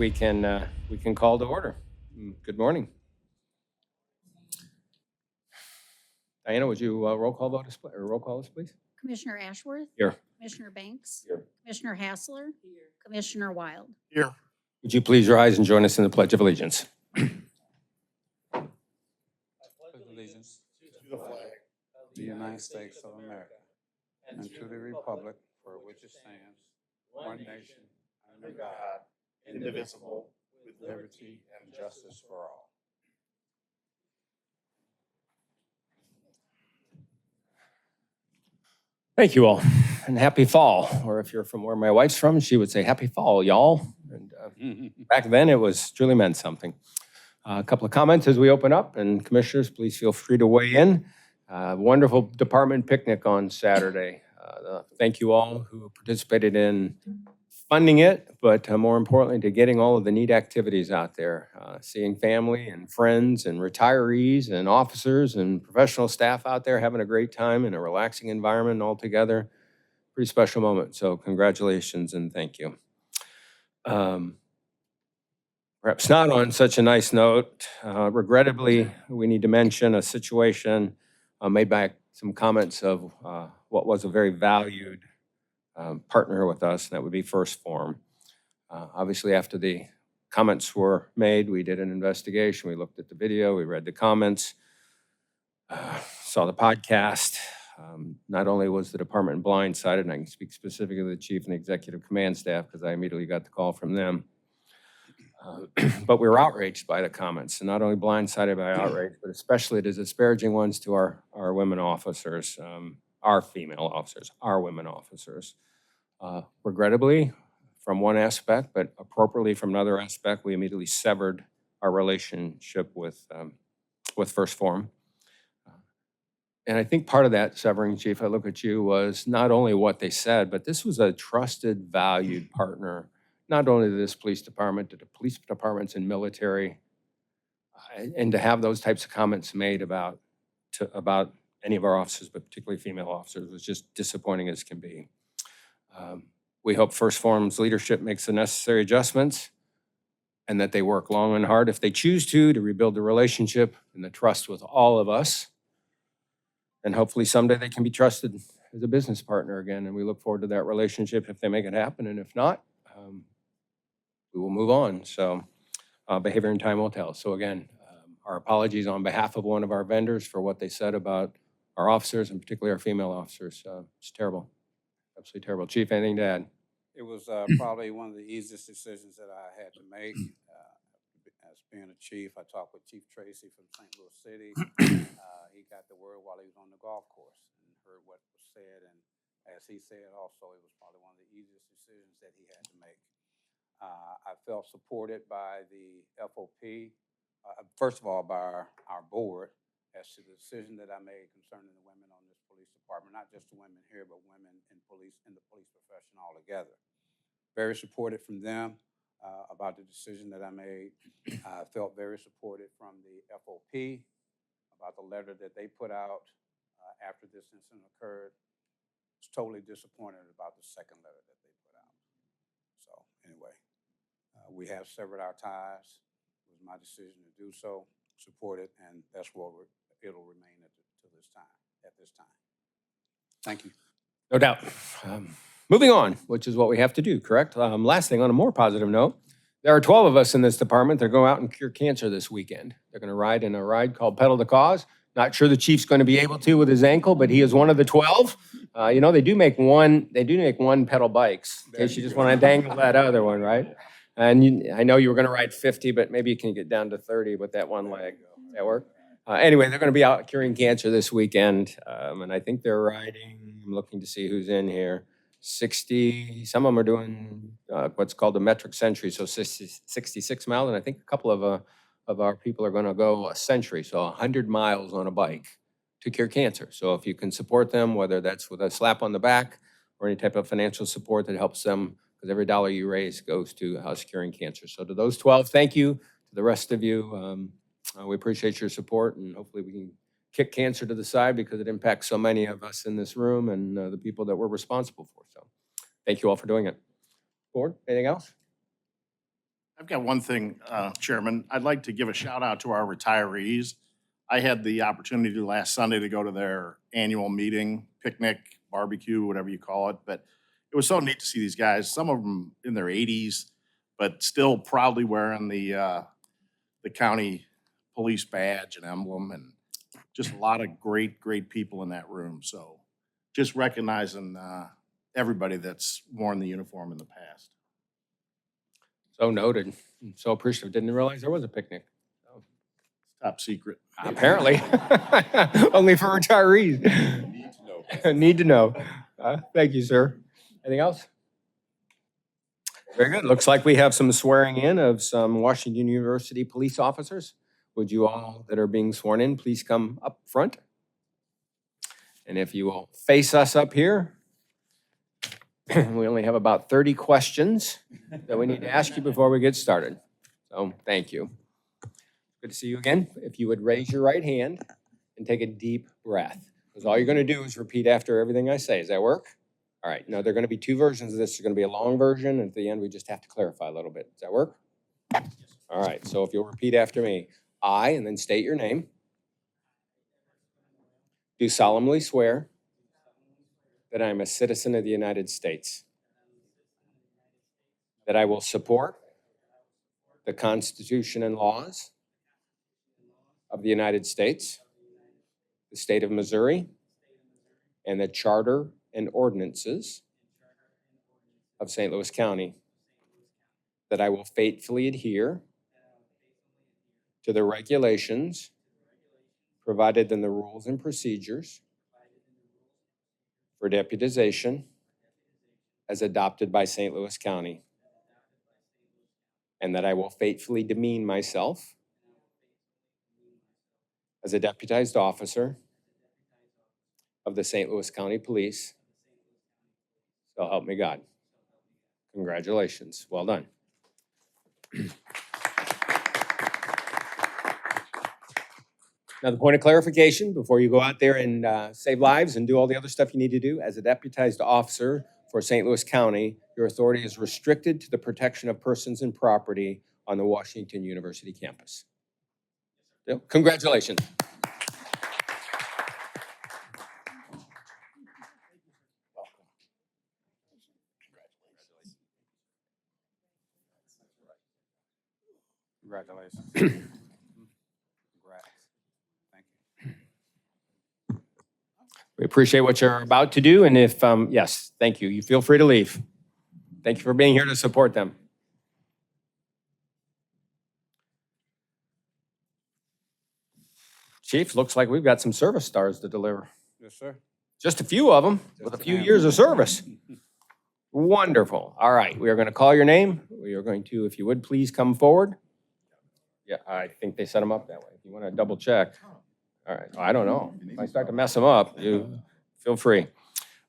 we can call to order. Good morning. Diana, would you roll call us, please? Commissioner Ashworth? Here. Commissioner Banks? Here. Commissioner Hassler? Here. Commissioner Wild? Here. Would you please rise and join us in the Pledge of Allegiance? Pledge allegiance to the flag of the United States of America and to the republic for which it stands, one nation, under God, indivisible, with liberty and justice for all. Thank you all, and happy fall. Or if you're from where my wife's from, she would say happy fall, y'all. And back then, it was truly meant something. A couple of comments as we open up, and commissioners, please feel free to weigh in. Wonderful department picnic on Saturday. Thank you all who participated in funding it, but more importantly, to getting all of the neat activities out there, seeing family and friends and retirees and officers and professional staff out there having a great time in a relaxing environment all together. Pretty special moment. So congratulations and thank you. Perhaps not on such a nice note, regrettably, we need to mention a situation made by some comments of what was a very valued partner with us, and that would be First Form. Obviously, after the comments were made, we did an investigation. We looked at the video, we read the comments, saw the podcast. Not only was the department blindsided, and I can speak specifically to the chief and the executive command staff because I immediately got the call from them, but we were outraged by the comments, and not only blindsided by outrage, but especially the disparaging ones to our women officers, our female officers, our women officers. Regrettably, from one aspect, but appropriately from another aspect, we immediately severed our relationship with First Form. And I think part of that severing, Chief, I look at you, was not only what they said, but this was a trusted, valued partner, not only to this police department, to the police departments and military, and to have those types of comments made about any of our officers, but particularly female officers, was just disappointing as can be. We hope First Form's leadership makes the necessary adjustments and that they work long and hard if they choose to rebuild the relationship and the trust with all of us. And hopefully someday they can be trusted as a business partner again. And we look forward to that relationship if they make it happen. And if not, we will move on. So behavior and time will tell. So again, our apologies on behalf of one of our vendors for what they said about our officers and particularly our female officers. It's terrible. Absolutely terrible. Chief, anything to add? It was probably one of the easiest decisions that I had to make. As being a chief, I talked with Chief Tracy from St. Louis City. He got the word while he was on the golf course and heard what was said. And as he said also, it was probably one of the easiest decisions that he had to make. I felt supported by the FOP, first of all, by our board as to the decision that I made concerning the women on this police department, not just the women here, but women in the police profession altogether. Very supported from them about the decision that I made. I felt very supported from the FOP about the letter that they put out after this incident occurred. I was totally disappointed about the second letter that they put out. So anyway, we have severed our ties. It was my decision to do so, support it, and that's where it'll remain at this time. Thank you. No doubt. Moving on, which is what we have to do, correct? Last thing, on a more positive note, there are 12 of us in this department that are going out and cure cancer this weekend. They're going to ride in a ride called Pedal the Cause. Not sure the chief's going to be able to with his ankle, but he is one of the 12. You know, they do make one pedal bikes in case you just want to dangle that other one, right? And I know you were going to ride 50, but maybe you can get down to 30 with that one leg. Does that work? Anyway, they're going to be out curing cancer this weekend. And I think they're riding, I'm looking to see who's in here, 60, some of them are doing what's called a metric century, so 66 miles. And I think a couple of our people are going to go a century, so 100 miles on a bike to cure cancer. So if you can support them, whether that's with a slap on the back or any type of financial support that helps them, because every dollar you raise goes to us curing cancer. So to those 12, thank you. To the rest of you, we appreciate your support, and hopefully we can kick cancer to the side because it impacts so many of us in this room and the people that we're responsible for. So thank you all for doing it. Board, anything else? I've got one thing, Chairman. I'd like to give a shout out to our retirees. I had the opportunity last Sunday to go to their annual meeting, picnic, barbecue, whatever you call it. But it was so neat to see these guys, some of them in their 80s, but still proudly wearing the county police badge and emblem, and just a lot of great, great people in that room. So just recognizing everybody that's worn the uniform in the past. So noted. So appreciative. Didn't realize there was a picnic. Top secret. Apparently. Only for retirees. Need to know. Need to know. Thank you, sir. Anything else? Very good. Looks like we have some swearing in of some Washington University police officers. Would you all that are being sworn in, please come up front? And if you will face us up here. We only have about 30 questions that we need to ask you before we get started. So thank you. Good to see you again. If you would raise your right hand and take a deep breath. Because all you're going to do is repeat after everything I say. Does that work? All right. No, there are going to be two versions of this. There's going to be a long version, and at the end, we just have to clarify a little bit. Does that work? All right. So if you'll repeat after me, I, and then state your name, do solemnly swear that I am a citizen of the United States, that I will support the Constitution and laws of the United States, the state of Missouri, and the charter and ordinances of St. Louis County, that I will faithfully adhere to the regulations provided in the rules and procedures for deputization as adopted by St. Louis County, and that I will faithfully demean myself as a deputized officer of the St. Louis County Police. So help me God. Congratulations. Well done. Now, the point of clarification before you go out there and save lives and do all the other stuff you need to do, as a deputized officer for St. Louis County, your authority is restricted to the protection of persons and property on the Washington University campus. Yeah, congratulations. Congratulations. Congrats. Thank you. We appreciate what you're about to do, and if, yes, thank you. You feel free to leave. Thank you for being here to support them. Chief, looks like we've got some service stars to deliver. Yes, sir. Just a few of them with a few years of service. Wonderful. All right, we are going to call your name. We are going to, if you would, please come forward. Yeah, I think they set them up that way. If you want to double check. All right, I don't know. If I start to mess them up, you feel free.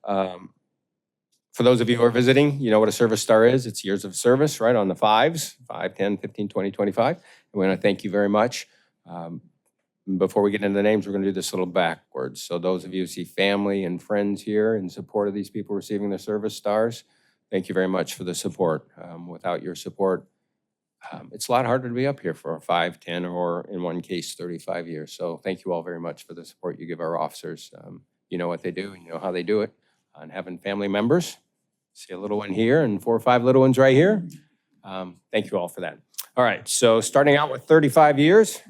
For those of you who are visiting, you know what a service star is. It's years of service, right, on the fives, 5, 10, 15, 20, 25. And we want to thank you very much. Before we get into the names, we're going to do this a little backwards. So those of you who see family and friends here in support of these people receiving their service stars, thank you very much for the support. Without your support, it's a lot harder to be up here for 5, 10, or in one case, 35 years. So thank you all very much for the support you give our officers. You know what they do, and you know how they do it. And having family members, see a little one here and 4 or 5 little ones right here. Thank you all for that. All right, so starting out with 35 years.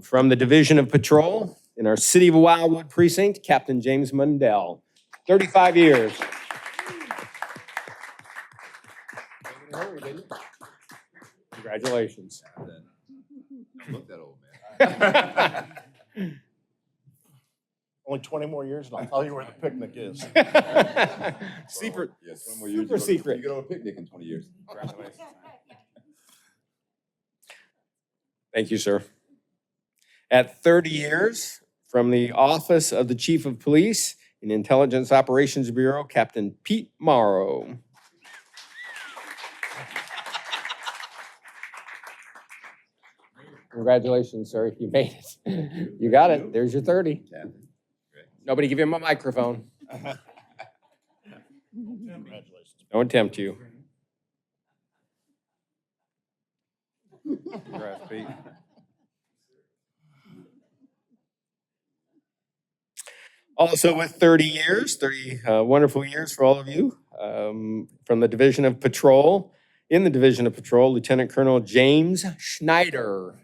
From the Division of Patrol in our City of Wildwood precinct, Captain James Mundell, 35 years. Congratulations. Don't look that old, man. Only 20 more years, and I'll tell you where the picnic is. Secret. Yes, 20 more years. Super secret. You go to a picnic in 20 years. Congratulations. Thank you, sir. At 30 years, from the Office of the Chief of Police in Intelligence Operations Bureau, Captain Pete Morrow. Congratulations, sir. You made it. You got it. There's your 30. Nobody give him a microphone. Congratulations. Don't tempt you. Congrats, Pete. Also with 30 years, 30 wonderful years for all of you, from the Division of Patrol, in the Division of Patrol, Lieutenant Colonel James Schneider.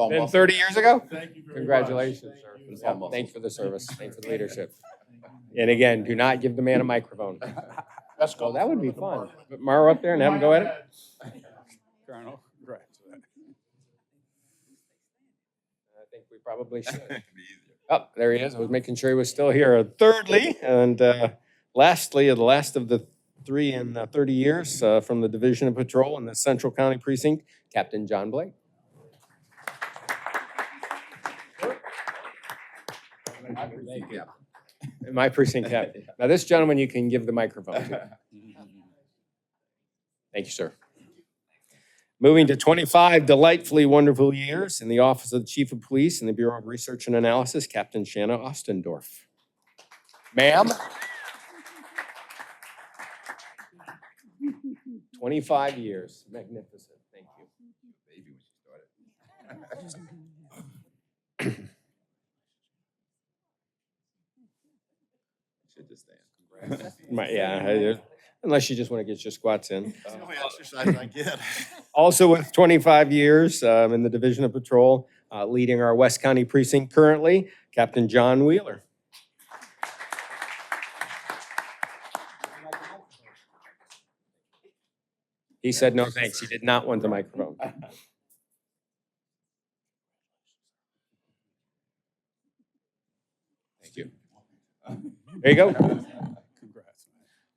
Been 30 years ago? Thank you very much. Congratulations, sir. It's Yeah, almost- thanks for the service. Thanks for the leadership. And again, do not give the man a microphone. Let's Well, go. that would be fun. Put Mara up there and have him go at it. Colonel, congrats. I think we probably should. It'd be easier. Oh, there he is. I was making sure he was still here. Thirdly, and lastly, the last of the 3 in 30 years from the Division of Patrol in the Central County Precinct, Captain John Blake. Yeah. My precinct captain. Now, this gentleman you can give the microphone to. Thank you, sir. Moving to 25 delightfully wonderful years in the Office of the Chief of Police and the Bureau of Research and Analysis, Captain Shanna Ostendorf. Ma'am? 25 years. Magnificent. Thank you. Baby when she started. Should just stand. Yeah, unless you just want to get your squats in. That's the only exercise I get. Also with 25 years in the Division of Patrol, leading our West County Precinct currently, Captain John Wheeler. He said no thanks. He did not want the microphone. Thank you. There you go. Congrats, man.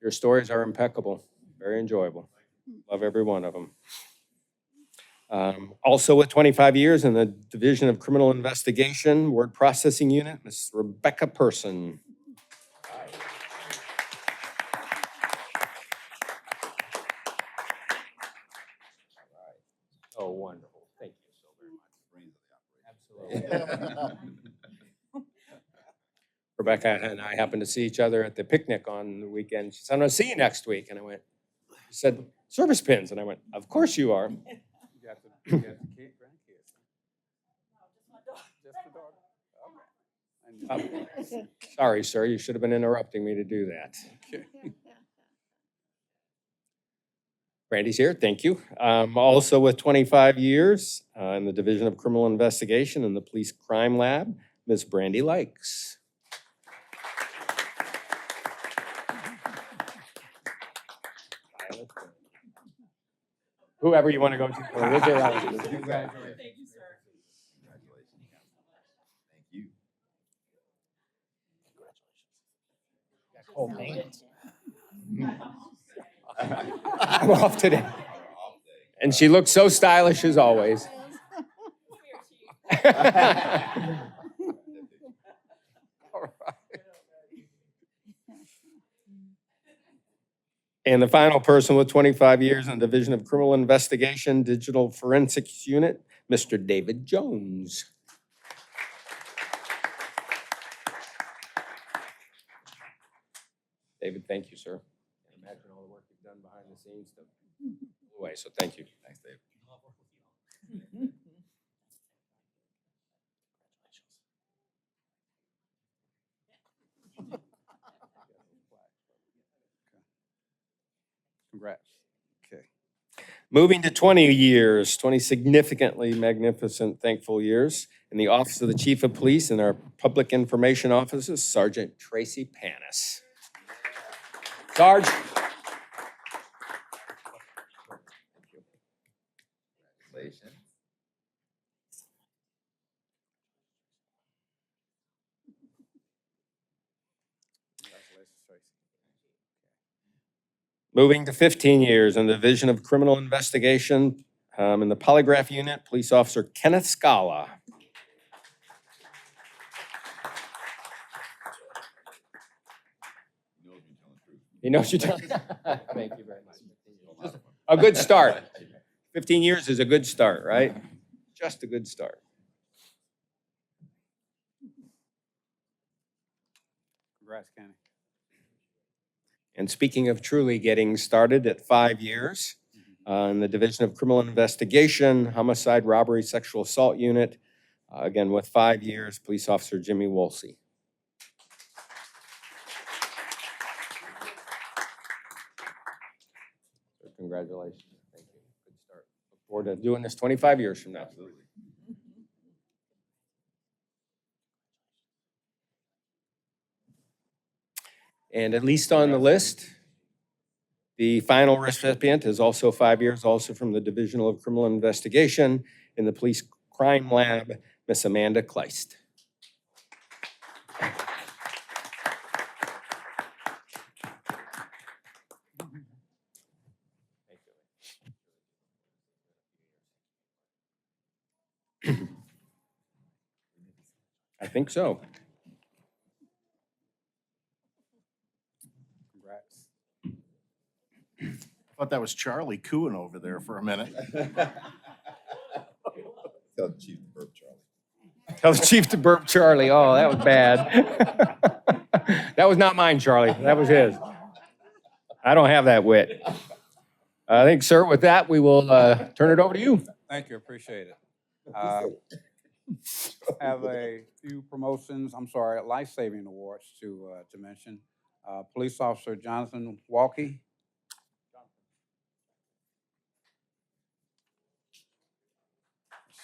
Your stories are impeccable, very enjoyable. Love every one of them. Also with 25 years in the Division of Criminal Investigation, Word Processing Unit, Ms. Rebecca Person. Oh, wonderful. Thank you so very much. Absolutely. Rebecca and I happened to see each other at the picnic on the weekend. She said, I'm gonna see you next week. And I went, she said, service pins. And I went, of course you are. You got the kid, grandkids? Just the daughter? Okay. I knew- Sorry, sir, you should have been interrupting me to do that. Okay. Brandy's here, thank you. Also with 25 years in the Division of Criminal Investigation in the Police Crime Lab, Ms. Brandy Likes. Whoever you want to go to. We'll get around to this. Thank you, sir. Congratulations. Thank you. I'm off today. And she looks so stylish as always. All right. And the final person with 25 years in the Division of Criminal Investigation, Digital Forensics Unit, Mr. David Jones. David, thank you, sir. Can't imagine all the work you've done behind the scenes to away, so thank you. Thanks, Dave. Congrats. Okay. Moving to 20 years, 20 significantly magnificent, thankful years in the Office of the Chief of Police and our Public Information Offices, Sergeant Tracy Panis. Sarge. Congratulations. Congratulations, Tracy. Moving to 15 years in the Division of Criminal Investigation in the Polygraph Unit, Police Officer Kenneth Scala. You know if you're telling the truth. He knows you're telling. Thank you very much. A good start. 15 years is a good start, right? Just a good start. Congrats, Kenny. And speaking of truly getting started at 5 years, in the Division of Criminal Investigation, Homicide, Robbery, Sexual Assault Unit, again with 5 years, Police Officer Jimmy Wolsey. So congratulations. Thank you. Good start. Look forward to doing this 25 years from now. Absolutely. And at least on the list, the final recipient is also 5 years, also from the Divisional of Criminal Investigation in the Police Crime Lab, Miss Amanda Kleist. I think so. Congrats. I thought that was Charlie cooing over there for a minute. Tell the chief to burp, Charlie. Tell the chief to burp Charlie. Oh, that was bad. That was not mine, Charlie. That was his. I don't have that wit. I think, sir, with that, we will turn it over to you. Thank you, appreciate it. Have a few promotions, life-saving awards to mention. Police Officer Jonathan Walkie.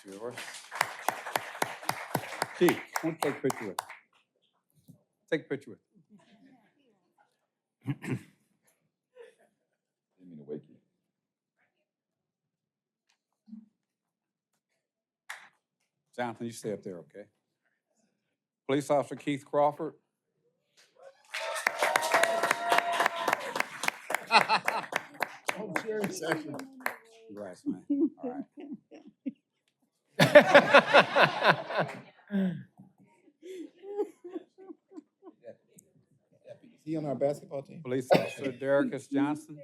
It's yours. Chief, want to take a picture with you? Take a picture with you. Didn't mean to wake you. Jonathan, you stay up there, okay? Police Officer Keith Crawford. Congrats, man. All right. Is he on our basketball team? Police Officer Derrickis Johnson.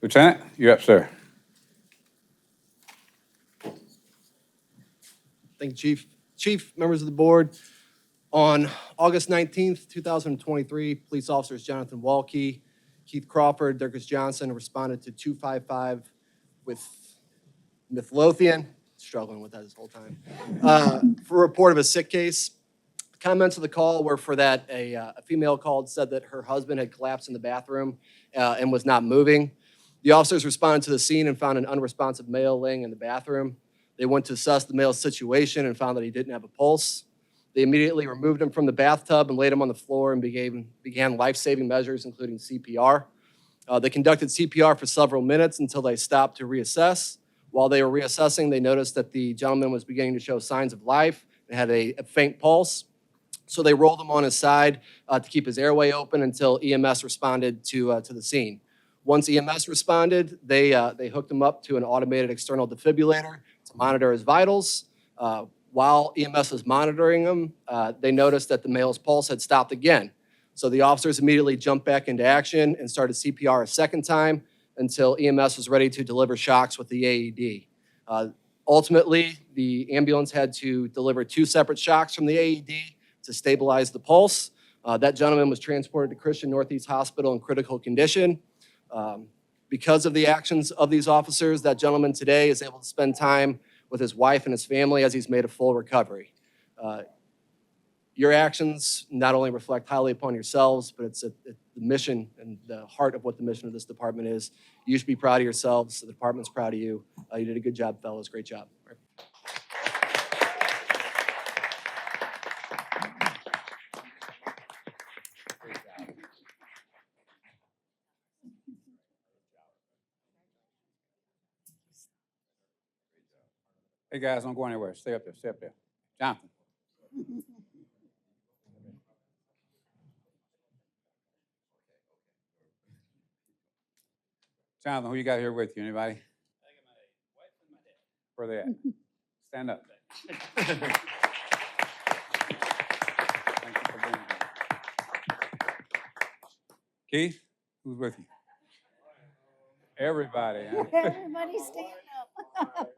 Lieutenant, you're up, sir. Thank you, Chief. Chief, members of the board, on August 19th, 2023, police officers Jonathan Walkie, Keith Crawford, Derrickis Johnson responded to 255 with Midlothian, struggling with that this whole time, for a report of a sick case. Comments of the call were for that a female called, said that her husband had collapsed in the bathroom and was not moving. The officers responded to the scene and found an unresponsive male laying in the bathroom. They went to assess the male's situation and found that he didn't have a pulse. They immediately removed him from the bathtub and laid him on the floor and began life-saving measures, including CPR. They conducted CPR for several minutes until they stopped to reassess. While they were reassessing, they noticed that the gentleman was beginning to show signs of life and had a faint pulse. So they rolled him on his side to keep his airway open until EMS responded to the scene. Once EMS responded, they hooked him up to an automated external defibrillator to monitor his vitals. While EMS was monitoring him, they noticed that the male's pulse had stopped again. So the officers immediately jumped back into action and started CPR a second time until EMS was ready to deliver shocks with the AED. Ultimately, the ambulance had to deliver 2 separate shocks from the AED to stabilize the pulse. That gentleman was transported to Christian Northeast Hospital in critical condition. Because of the actions of these officers, that gentleman today is able to spend time with his wife and his family as he's made a full recovery. Your actions not only reflect highly upon yourselves, but it's the mission and the heart of what the mission of this department is. You should be proud of yourselves. The department's proud of you. You did a good job, fellows. Great job. Hey, guys, don't go anywhere. Stay up there, stay up there. Jonathan. Jonathan, who you got here with you? Anybody? I got my wife and my dad. Where they at? Stand up. Thank you for being here. Keith, who's with you? Everybody, huh? Everybody stand up.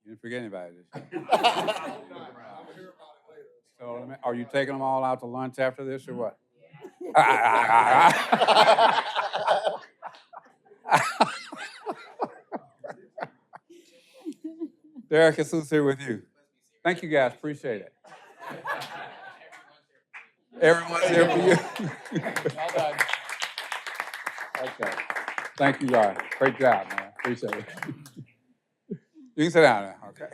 You didn't forget anybody, did you? So, are you taking them all out to lunch after this or what? Derek, it's who's here with you. Thank you, guys. Appreciate it. Everyone's here for you. Well done. Okay. Thank you, guys. Great job, man. Appreciate it. You can sit down now. Okay.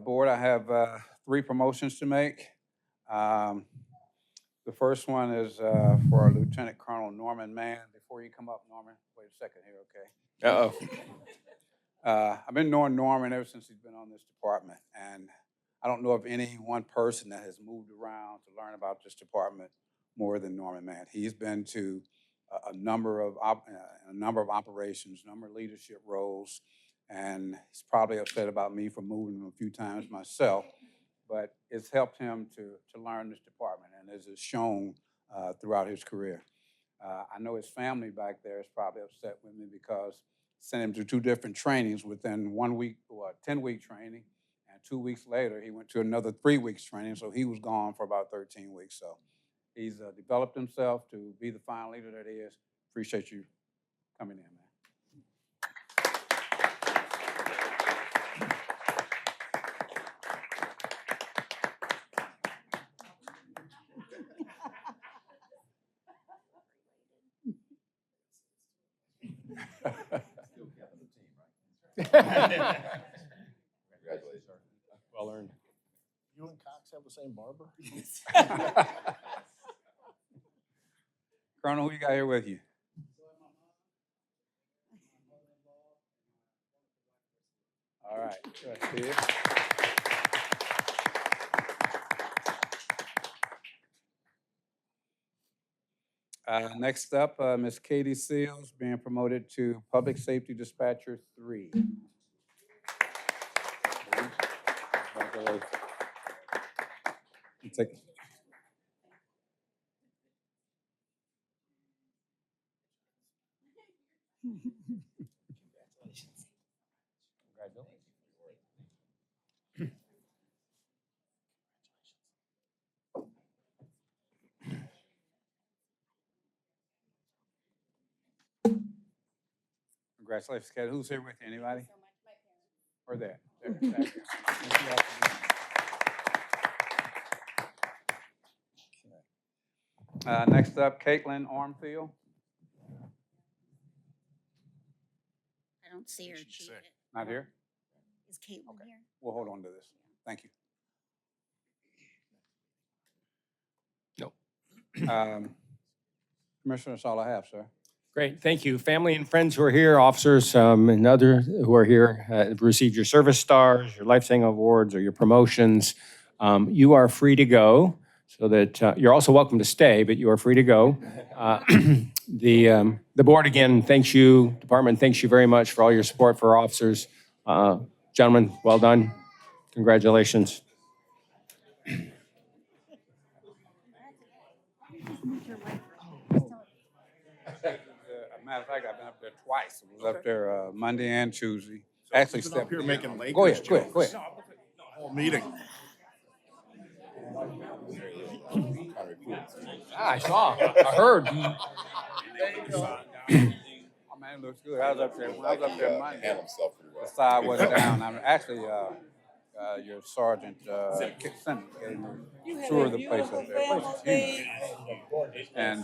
Board, I have 3 promotions to make. The first one is for our Lieutenant Colonel Norman Mann. Before you come up, Norman, wait a second here, okay? Uh-oh. I've been knowing Norman ever since he's been on this department, and I don't know of any one person that has moved around to learn about this department more than Norman Mann. He's been to a number of operations, number of leadership roles, and he's probably upset about me for moving him a few times myself, but it's helped him to learn this department, and as it's shown throughout his career. I know his family back there is probably upset with me because I sent him to 2 different trainings within 1 week, or 10-week training, and 2 weeks later, he went to another 3 weeks training, so he was gone for about 13 weeks. So he's developed himself to be the fine leader that he is. Appreciate you coming in, man. Congratulations. Well earned. You and Cox have the same barber? Colonel, who you got here with you? All right. Good. See you. Next up, Ms. Katie Seals being promoted to Public Safety Dispatcher 3. Congratulations. You take it. Congratulations, Katie. Who's here with you? Anybody? Or there? There. Thank you. Next up, Caitlin Armfield. I don't see her, She's Chief. sick. Not here? Is Caitlin Okay. here? We'll hold on to this. Thank you. No. Commissioner, that's all I have, sir. Great, thank you. Family and friends who are here, officers and others who are here, have received your service stars, your lifesaving awards, or your promotions. You are free to go, so that you're also welcome to stay, but you are free to go. The board, again, thanks you, department, thanks you very much for all your support for our officers. Gentlemen, well done. Congratulations. Matter of fact, I've been up there twice. I was up there Monday and Tuesday. Actually, You've been up here making Lakers Go ahead, jokes. go ahead. Whole meeting. I saw, I heard. Oh, man, it looks good. I was up there. When I was up there Monday, Handle himself pretty the well. side was down. I'm actually your sergeant Kit Simmons gave me a tour of the place up there. The place is huge. And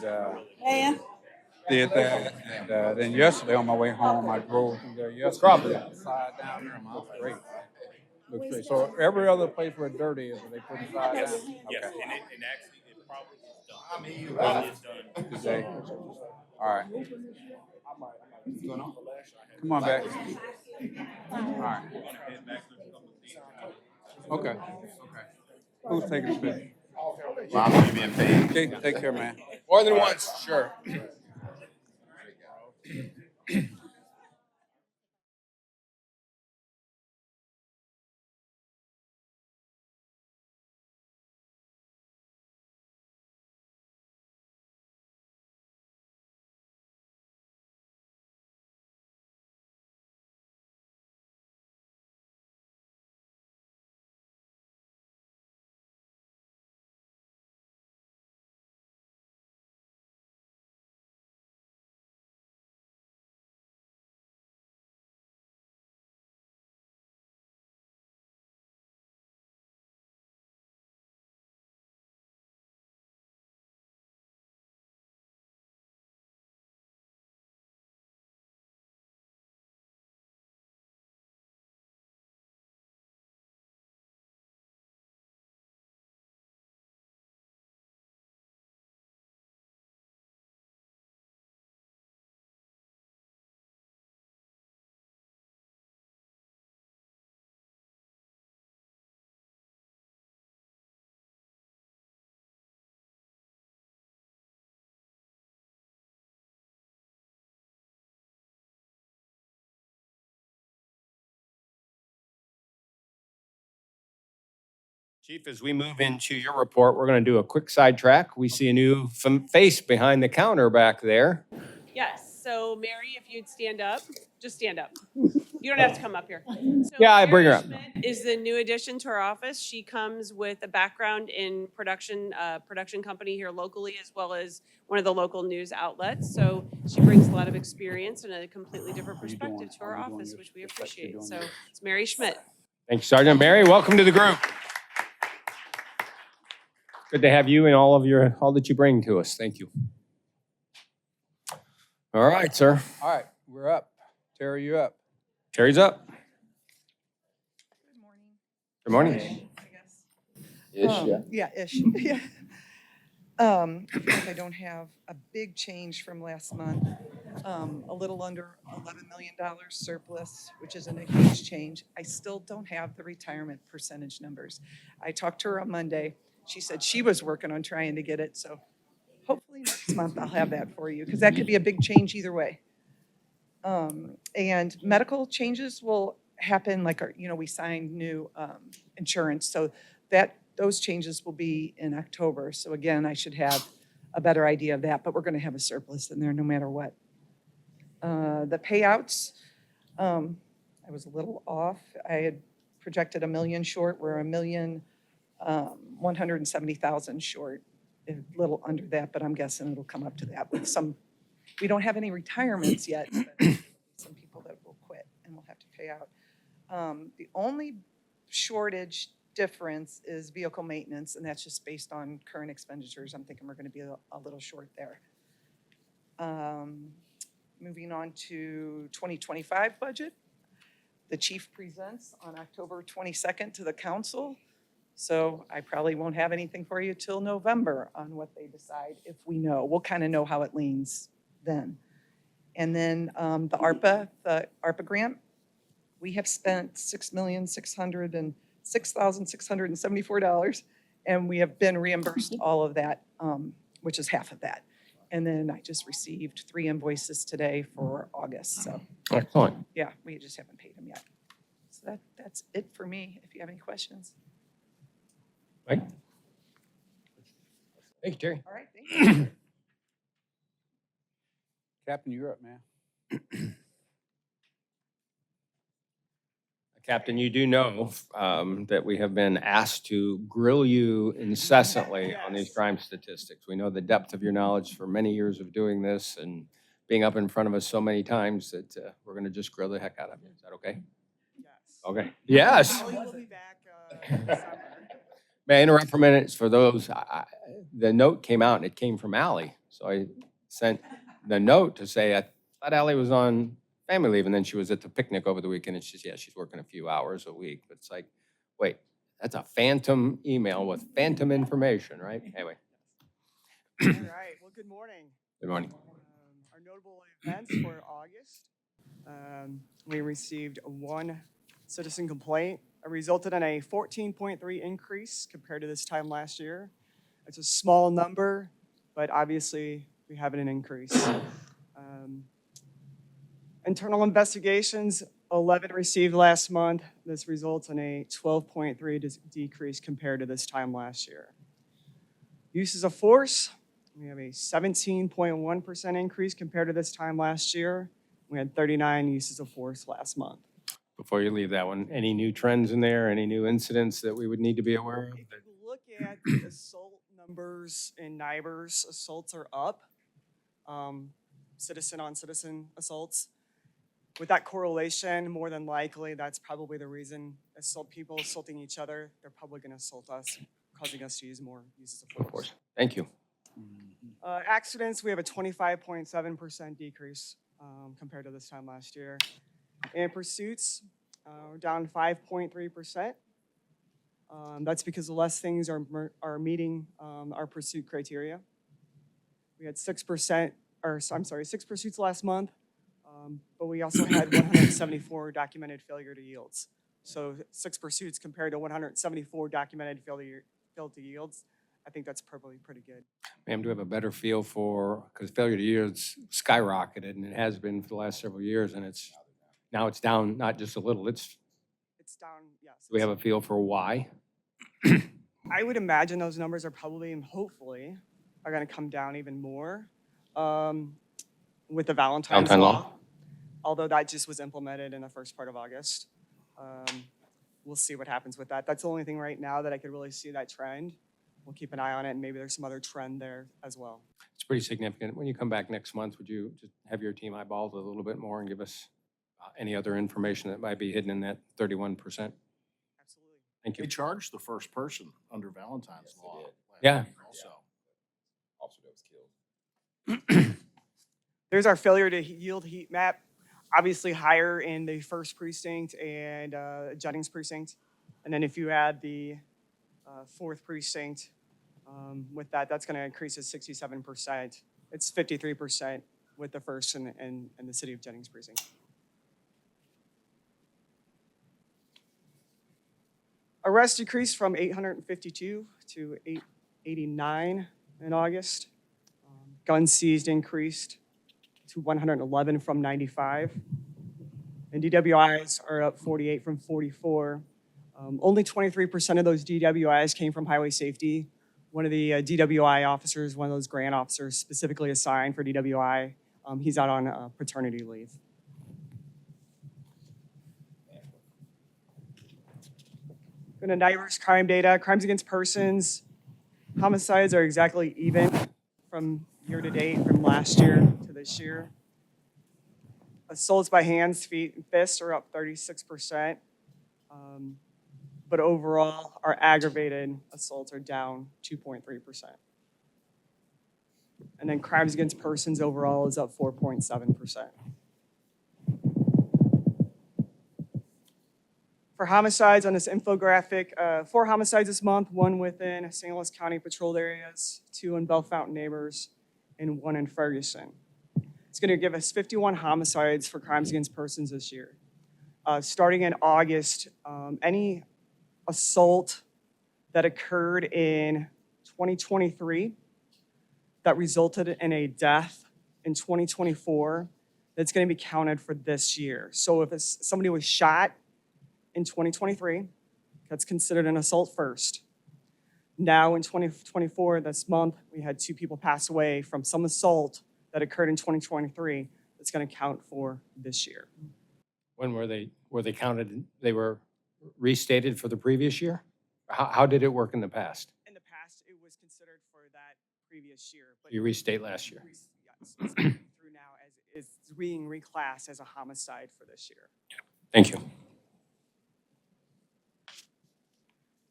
did that. And then yesterday on my way home, I drove through there yesterday. The side down there, looks great. Looks great. So every other place where dirt is, they put the side down? Yes, Okay. and actually, it probably is done. Probably is done. Today. All right. Come on back. All right. Okay. Okay. Who's taking the picture? Well, I'm gonna be in pain. Okay, take care, man. More than once, sure. Chief, as we move into your report, we're going to do a quick sidetrack. We see a new face behind the counter back there. Yes, so Mary, if you'd stand up, just stand up. You don't have to come up here. So Yeah, I bring her Mary up. Schmidt is the new addition to our office. She comes with a background in production company here locally, as well as one of the local news outlets. So she brings a lot of experience and a completely different How you doing? perspective to our How you doing? office, Your- which we your section appreciate. doing So your- it's Mary Schmidt. Thank you, Sergeant. Mary, welcome to the group. Good to have you and all that you bring to us. Thank you. All right, sir. All right, we're up. Terry, you up. Terry's up. Good morning. Good morning. I guess. Yeah, ish. Yeah. I feel like I don't have a big change from last month. A little under $11 million surplus, which isn't a huge change. I still don't have the retirement percentage numbers. I talked to her on Monday. She said she was working on trying to get it, so hopefully next month I'll have that for you, because that could be a big change either way. And medical changes will happen, like, we signed new insurance, so those changes will be in October. So again, I should have a better idea of that, but we're going to have a surplus in there no matter what. The payouts, I was a little off. I had projected $1 million short. We're $1,170,000 short, a little under that, but I'm guessing it'll come up to that with some. We don't have any retirements yet, but some people that will quit and we'll have to pay out. The only shortage difference is vehicle maintenance, and that's just based on current expenditures. I'm thinking we're going to be a little short there. Moving on to 2025 budget. The chief presents on October 22nd to the council. So I probably won't have anything for you till November on what they decide, if we know. We'll kind of know how it leans then. And then the ARPA grant, we have spent $6,606,674, and we have been reimbursed all of that, which is half of that. And then I just received 3 invoices today for August. So Excellent. yeah, we just haven't paid them yet. So that's it for me, if you have any questions. Mike? Thank you, Terry. All right, thank you. Captain, you're up, man. Captain, you do know that we have been asked to grill you incessantly on these crime statistics. We know the depth of your knowledge for many years of doing this and being up in front of us so many times that we're going to just grill the heck out of you. Is that okay? Yes. Okay. Yes. We'll be back in the summer. May I interrupt for a minute? For those, the note came out and it came from Ally. So I sent the note to say, I thought Ally was on family leave, and then she was at the picnic over the weekend, and she's, yeah, she's working a few hours a week. But it's like, wait, that's a phantom email with phantom information, right? Anyway, All right, well, good morning. good morning. Our notable events for August. We received one citizen complaint. It resulted in a 14.3 increase compared to this time last year. It's a small number, but obviously we have an increase. Internal investigations, 11 received last month. This results in a 12.3 decrease compared to this time last year. Uses of force, we have a 17.1% increase compared to this time last year. We had 39 uses of force last month. Before you leave that one, any new trends in there, any new incidents that we would need to be aware of? If you look at the assault numbers in NIBRS, assaults are up, citizen on citizen assaults. With that correlation, more than likely, that's probably the reason. People assaulting each other, they're probably going to assault us, causing us to use more uses of force. Thank you. Accidents, we have a 25.7% decrease compared to this time last year. And pursuits, we're down 5.3%. That's because less things are meeting our pursuit criteria. We had 6 pursuits last month, but we also had 174 documented failure to yields. So 6 pursuits compared to 174 documented failure to yields. I think that's probably pretty good. Ma'am, do we have a better feel for, because failure to yields skyrocketed, and it has been for the last several years, and now it's down not just a little, it's down, yes. do we have a feel for why? I would imagine those numbers are probably and hopefully are going to come down even more with the Valentine's law. Although that just was implemented in the first part of August. We'll see what happens with that. That's the only thing right now that I could really see that trend. We'll keep an eye on it, and maybe there's some other trend there as well. It's pretty significant. When you come back next month, would you just have your team eyeball it a little bit more and give us any other information that might be hidden in that 31%? Absolutely. Thank They you. charged the first person under Valentine's law. did. last Yeah. week Also. Officer that was killed. There's our failure to yield heat map. Obviously higher in the 1st precinct and Jennings precinct. And then if you add the 4th precinct with that, that's going to increase to 67%. It's 53% with the 1st and the city of Jennings precinct. Arrests decreased from 852 to 889 in August. Guns seized increased to 111 from 95. And DWIs are up 48 from 44. Only 23% of those DWIs came from highway safety. One of the DWI officers, one of those grant officers specifically assigned for DWI, he's out on paternity leave. Going to NIBRS crime data, crimes against persons, homicides are exactly even from year to date, from last year to this year. Assaults by hands, feet, and fists are up 36%. But overall, our aggravated assaults are down 2.3%. And then crimes against persons overall is up 4.7%. For homicides on this infographic, 4 homicides this month, 1 within St. Louis County patrolled areas, 2 in Bellefontaine neighbors, and 1 in Ferguson. It's going to give us 51 homicides for crimes against persons this year. Starting in August, any assault that occurred in 2023 that resulted in a death in 2024, that's going to be counted for this year. So if somebody was shot in 2023, that's considered an assault first. Now in 2024, this month, we had 2 people pass away from some assault that occurred in 2023 that's going to count for this year. When were they counted? They were restated for the previous year? How did it work in the past? In the past, it was considered for that previous year. But You restate last year. Yes, it's going through now as it's being reclassed as a homicide for this year. Thank you.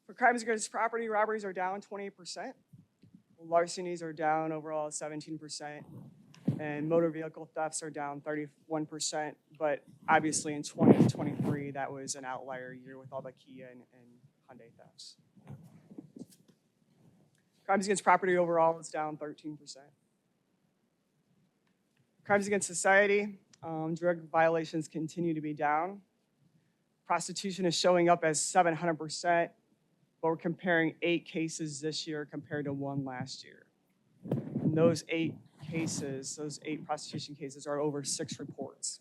For crimes against property, robberies are down 28%. Larcenies are down overall 17%. And motor vehicle thefts are down 31%, but obviously in 2023, that was an outlier year with all the Kia and Hyundai thefts. Crimes against property overall is down 13%. Crimes against society, drug violations continue to be down. Prostitution is showing up as 700%, but we're comparing 8 cases this year compared to 1 last year. And those 8 cases, those 8 prostitution cases are over 6 reports.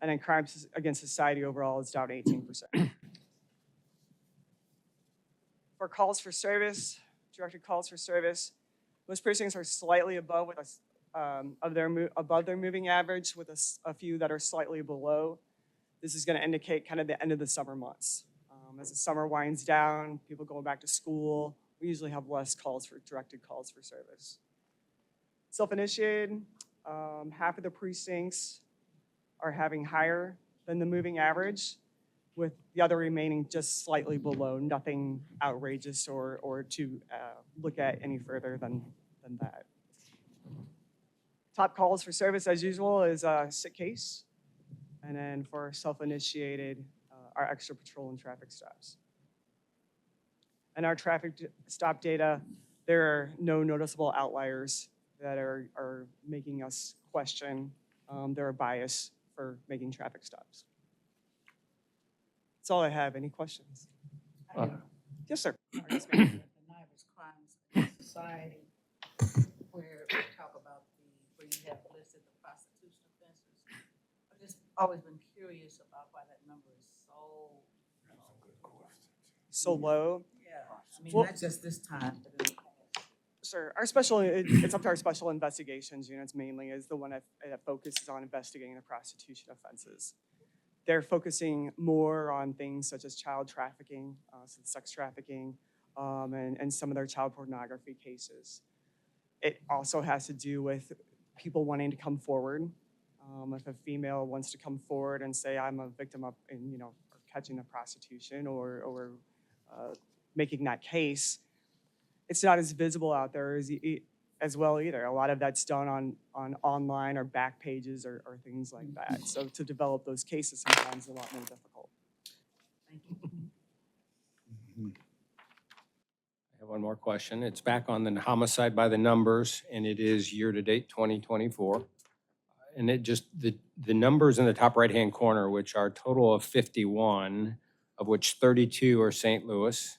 And then crimes against society overall is down 18%. For calls for service, directed calls for service, most precincts are slightly above with above their moving average, with a few that are slightly below. This is going to indicate kind of the end of the summer months. As the summer winds down, people going back to school, we usually have less calls for directed calls for service. Self-initiated, half of the precincts are having higher than the moving average, with the other remaining just slightly below, nothing outrageous or to look at any further than that. Top calls for service, as usual, is a sick case. And then for self-initiated, our extra patrol and traffic stops. And our traffic stop data, there are no noticeable outliers that are making us question their bias for making traffic stops. That's all I have. Any questions? Yes, sir. Yes, ma'am. The diverse crimes in society, where we talk about where you have listed the prostitution offenses. I've just always been curious about why that number is So low. yeah. I mean, Well- not just this time, but in the past. Sure. It's up to our special investigations units mainly is the one that focuses on investigating the prostitution offenses. They're focusing more on things such as child trafficking, sex trafficking, and some of their child pornography cases. It also has to do with people wanting to come forward. If a female wants to come forward and say, I'm a victim of, or catching a prostitution or making that case, it's not as visible out there as well either. A lot of that's done on online or back pages or things like that. So to develop those cases sometimes is a lot more difficult. Thank you. I have one more question. It's back on the homicide by the numbers, and it is year-to-date 2024. And it just, the numbers in the top right-hand corner, which are a total of 51, of which 32 are St. Louis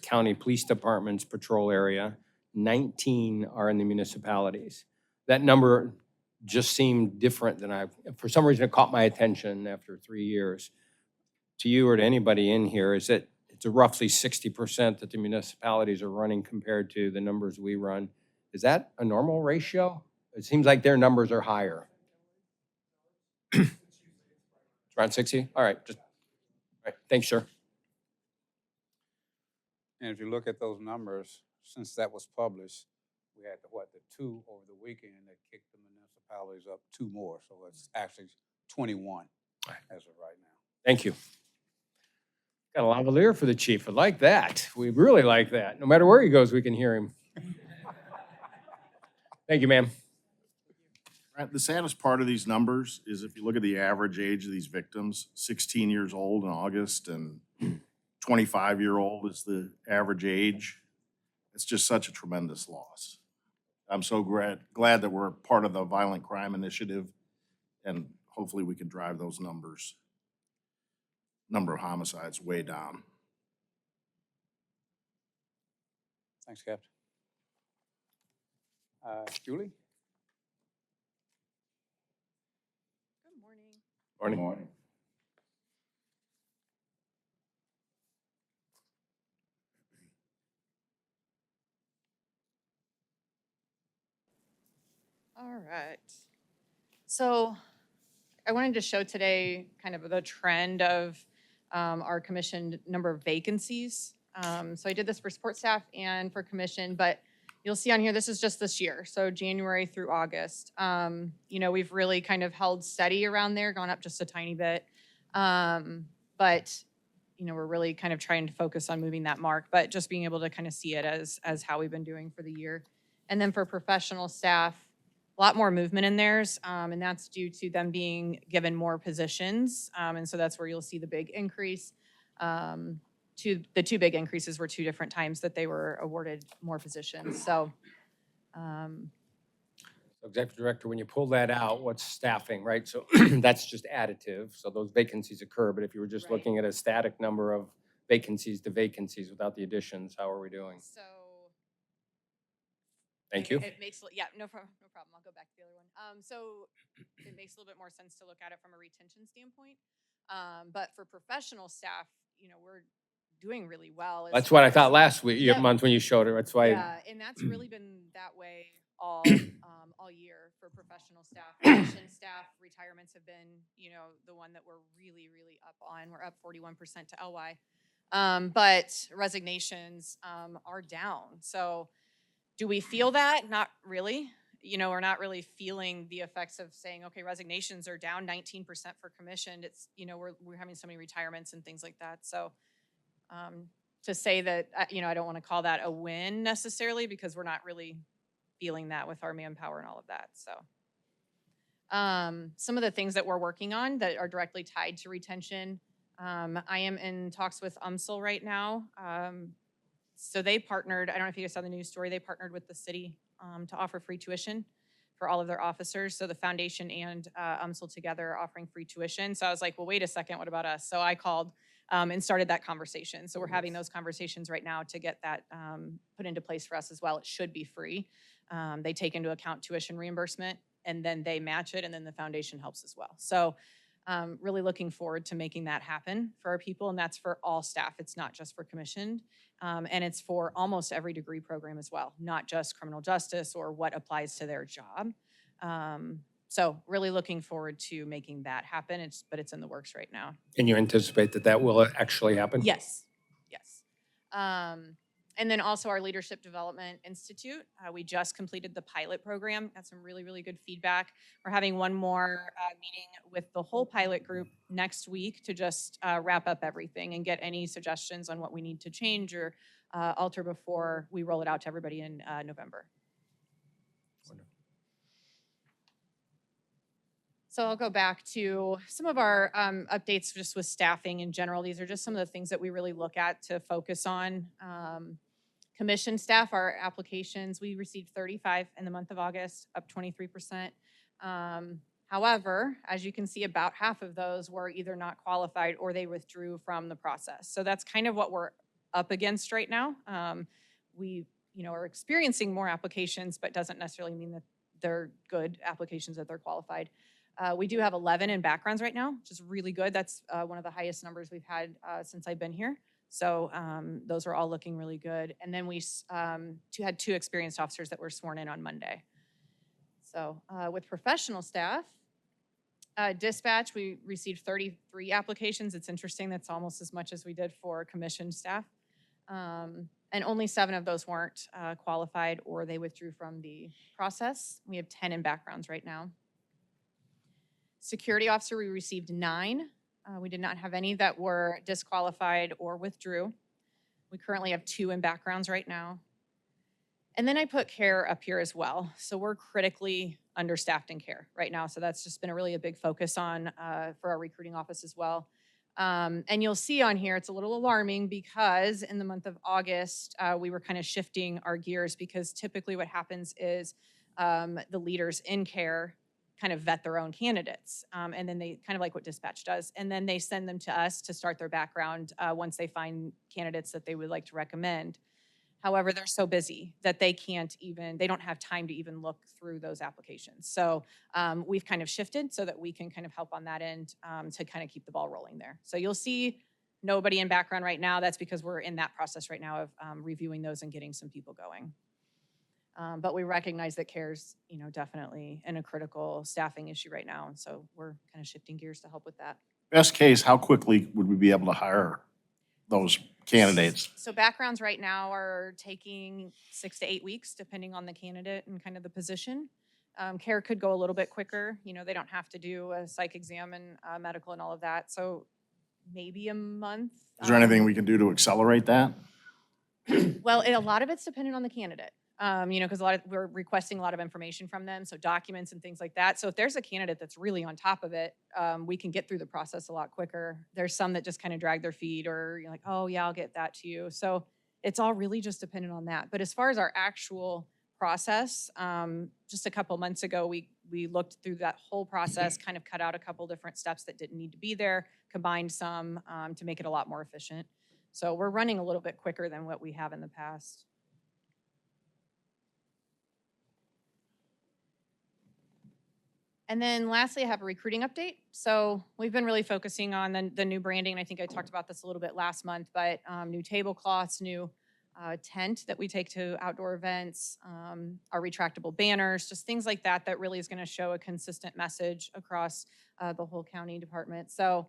County Police Department's patrol area, 19 are in the municipalities. That number just seemed different than for some reason it caught my attention after 3 years. To you or to anybody in here, is that it's a roughly 60% that the municipalities are running compared to the numbers we run. Is that a normal ratio? It seems like their numbers are higher. It's around 60? All right, all right, thanks, sir. And if you look at those numbers, since that was published, we had the 2 over the weekend that kicked the municipalities up 2 more. So it's actually 21 as of right now. Thank you. Got a lavalier for the chief. I like that. We really like that. No matter where he goes, we can hear him. Thank you, ma'am. Right, the saddest part of these numbers is if you look at the average age of these victims, 16 years old in August and 25-year-old is the average age. It's just such a tremendous loss. I'm so glad that we're part of the Violent Crime Initiative, and hopefully we can drive those number of homicides way down. Thanks, Captain. Julie? Good morning. Morning. All right. So I wanted to show today kind of the trend of our commissioned number of vacancies. So I did this for support staff and for commission, but you'll see on here, this is just this year. So January through August. We've really kind of held steady around there, gone up just a tiny bit. But we're really kind of trying to focus on moving that mark, but just being able to kind of see it as how we've been doing for the year. And then for professional staff, a lot more movement in theirs, and that's due to them being given more positions. And so that's where you'll see the big increase. The two big increases were two different times that they were awarded more positions. So Executive Director, when you pull that out, what's staffing, right? So that's just additive, so those vacancies occur, but if you were just Right. looking at a static number of vacancies to vacancies without the additions, how are we doing? So Thank you. It makes, yeah, no problem. I'll go back to the other one. So it makes a little bit more sense to look at it from a retention standpoint. But for professional staff, we're doing really well. as That's what far I as- thought last week, Yep. month when you showed it, that's why. Yeah, and that's really been that way all year for professional staff. Commission staff retirements have been, the one that we're really, really up on. We're up 41% to LY. But resignations are down. So do we feel that? Not really. We're not really feeling the effects of saying, okay, resignations are down 19% for commissioned. It's, we're having so many retirements and things like that. So to say that, I don't want to call that a win necessarily because we're not really feeling that with our manpower and all of that. So some of the things that we're working on that are directly tied to retention, I am in talks with UMSL right now. So they partnered, I don't know if you guys saw the news story, they partnered with the city to offer free tuition for all of their officers. So the foundation and UMSL together are offering free tuition. So I was like, well, wait a second, what about us? So I called and started that conversation. So we're having those conversations right now to get that put into place for us as well. It should be free. They take into account tuition reimbursement and then they match it and then the foundation helps as well. So really looking forward to making that happen for our people, and that's for all staff. It's not just for commissioned, and it's for almost every degree program as well, not just criminal justice or what applies to their job. So really looking forward to making that happen. But it's in the works right now. And you anticipate that will actually happen? Yes, yes. And then also our Leadership Development Institute. We just completed the pilot program. Got some really, really good feedback. We're having one more meeting with the whole pilot group next week to just wrap up everything and get any suggestions on what we need to change or alter before we roll it out to everybody in November. So I'll go back to some of our updates just with staffing in general. These are just some of the things that we really look at to focus on. Commission staff, our applications, we received 35 in the month of August, up 23%. However, as you can see, about half of those were either not qualified or they withdrew from the process. So that's kind of what we're up against right now. We, are experiencing more applications, but doesn't necessarily mean that they're good applications, that they're qualified. We do have 11 in backgrounds right now, which is really good. That's one of the highest numbers we've had since I've been here. So those are all looking really good. And then we had 2 experienced officers that were sworn in on Monday. So with professional staff, dispatch, we received 33 applications. It's interesting, that's almost as much as we did for commissioned staff. And only 7 of those weren't qualified or they withdrew from the process. We have 10 in backgrounds right now. Security officer, we received 9. We did not have any that were disqualified or withdrew. We currently have 2 in backgrounds right now. And then I put care up here as well. So we're critically understaffed in care right now. So that's just been a big focus on for our recruiting office as well. And you'll see on here, it's a little alarming because in the month of August, we were kind of shifting our gears because typically what happens is the leaders in care kind of vet their own candidates. And then they kind of like what dispatch does. And then they send them to us to start their background once they find candidates that they would like to recommend. However, they're so busy that they don't have time to even look through those applications. So we've kind of shifted so that we can kind of help on that end to kind of keep the ball rolling there. So you'll see nobody in background right now. That's because we're in that process right now of reviewing those and getting some people going. But we recognize that care's, definitely in a critical staffing issue right now. And so we're kind of shifting gears to help with that. Best case, how quickly would we be able to hire those candidates? So backgrounds right now are taking 6 to 8 weeks, depending on the candidate and kind of the position. Care could go a little bit quicker. They don't have to do a psych exam and medical and all of that. So maybe a month. Is there anything we can do to accelerate that? Well, a lot of it's dependent on the candidate. because we're requesting a lot of information from them, so documents and things like that. So if there's a candidate that's really on top of it, we can get through the process a lot quicker. There's some that just kind of drag their feet, or you're like, oh yeah, I'll get that to you. So it's all really just dependent on that. But as far as our actual process, just a couple months ago, we looked through that whole process, kind of cut out a couple different steps that didn't need to be there, combined some to make it a lot more efficient. So we're running a little bit quicker than what we have in the past. And then lastly, I have a recruiting update. So we've been really focusing on the new branding. And I think I talked about this a little bit last month, but new tablecloths, new tent that we take to outdoor events, our retractable banners, just things like that, that really is going to show a consistent message across the whole county department. So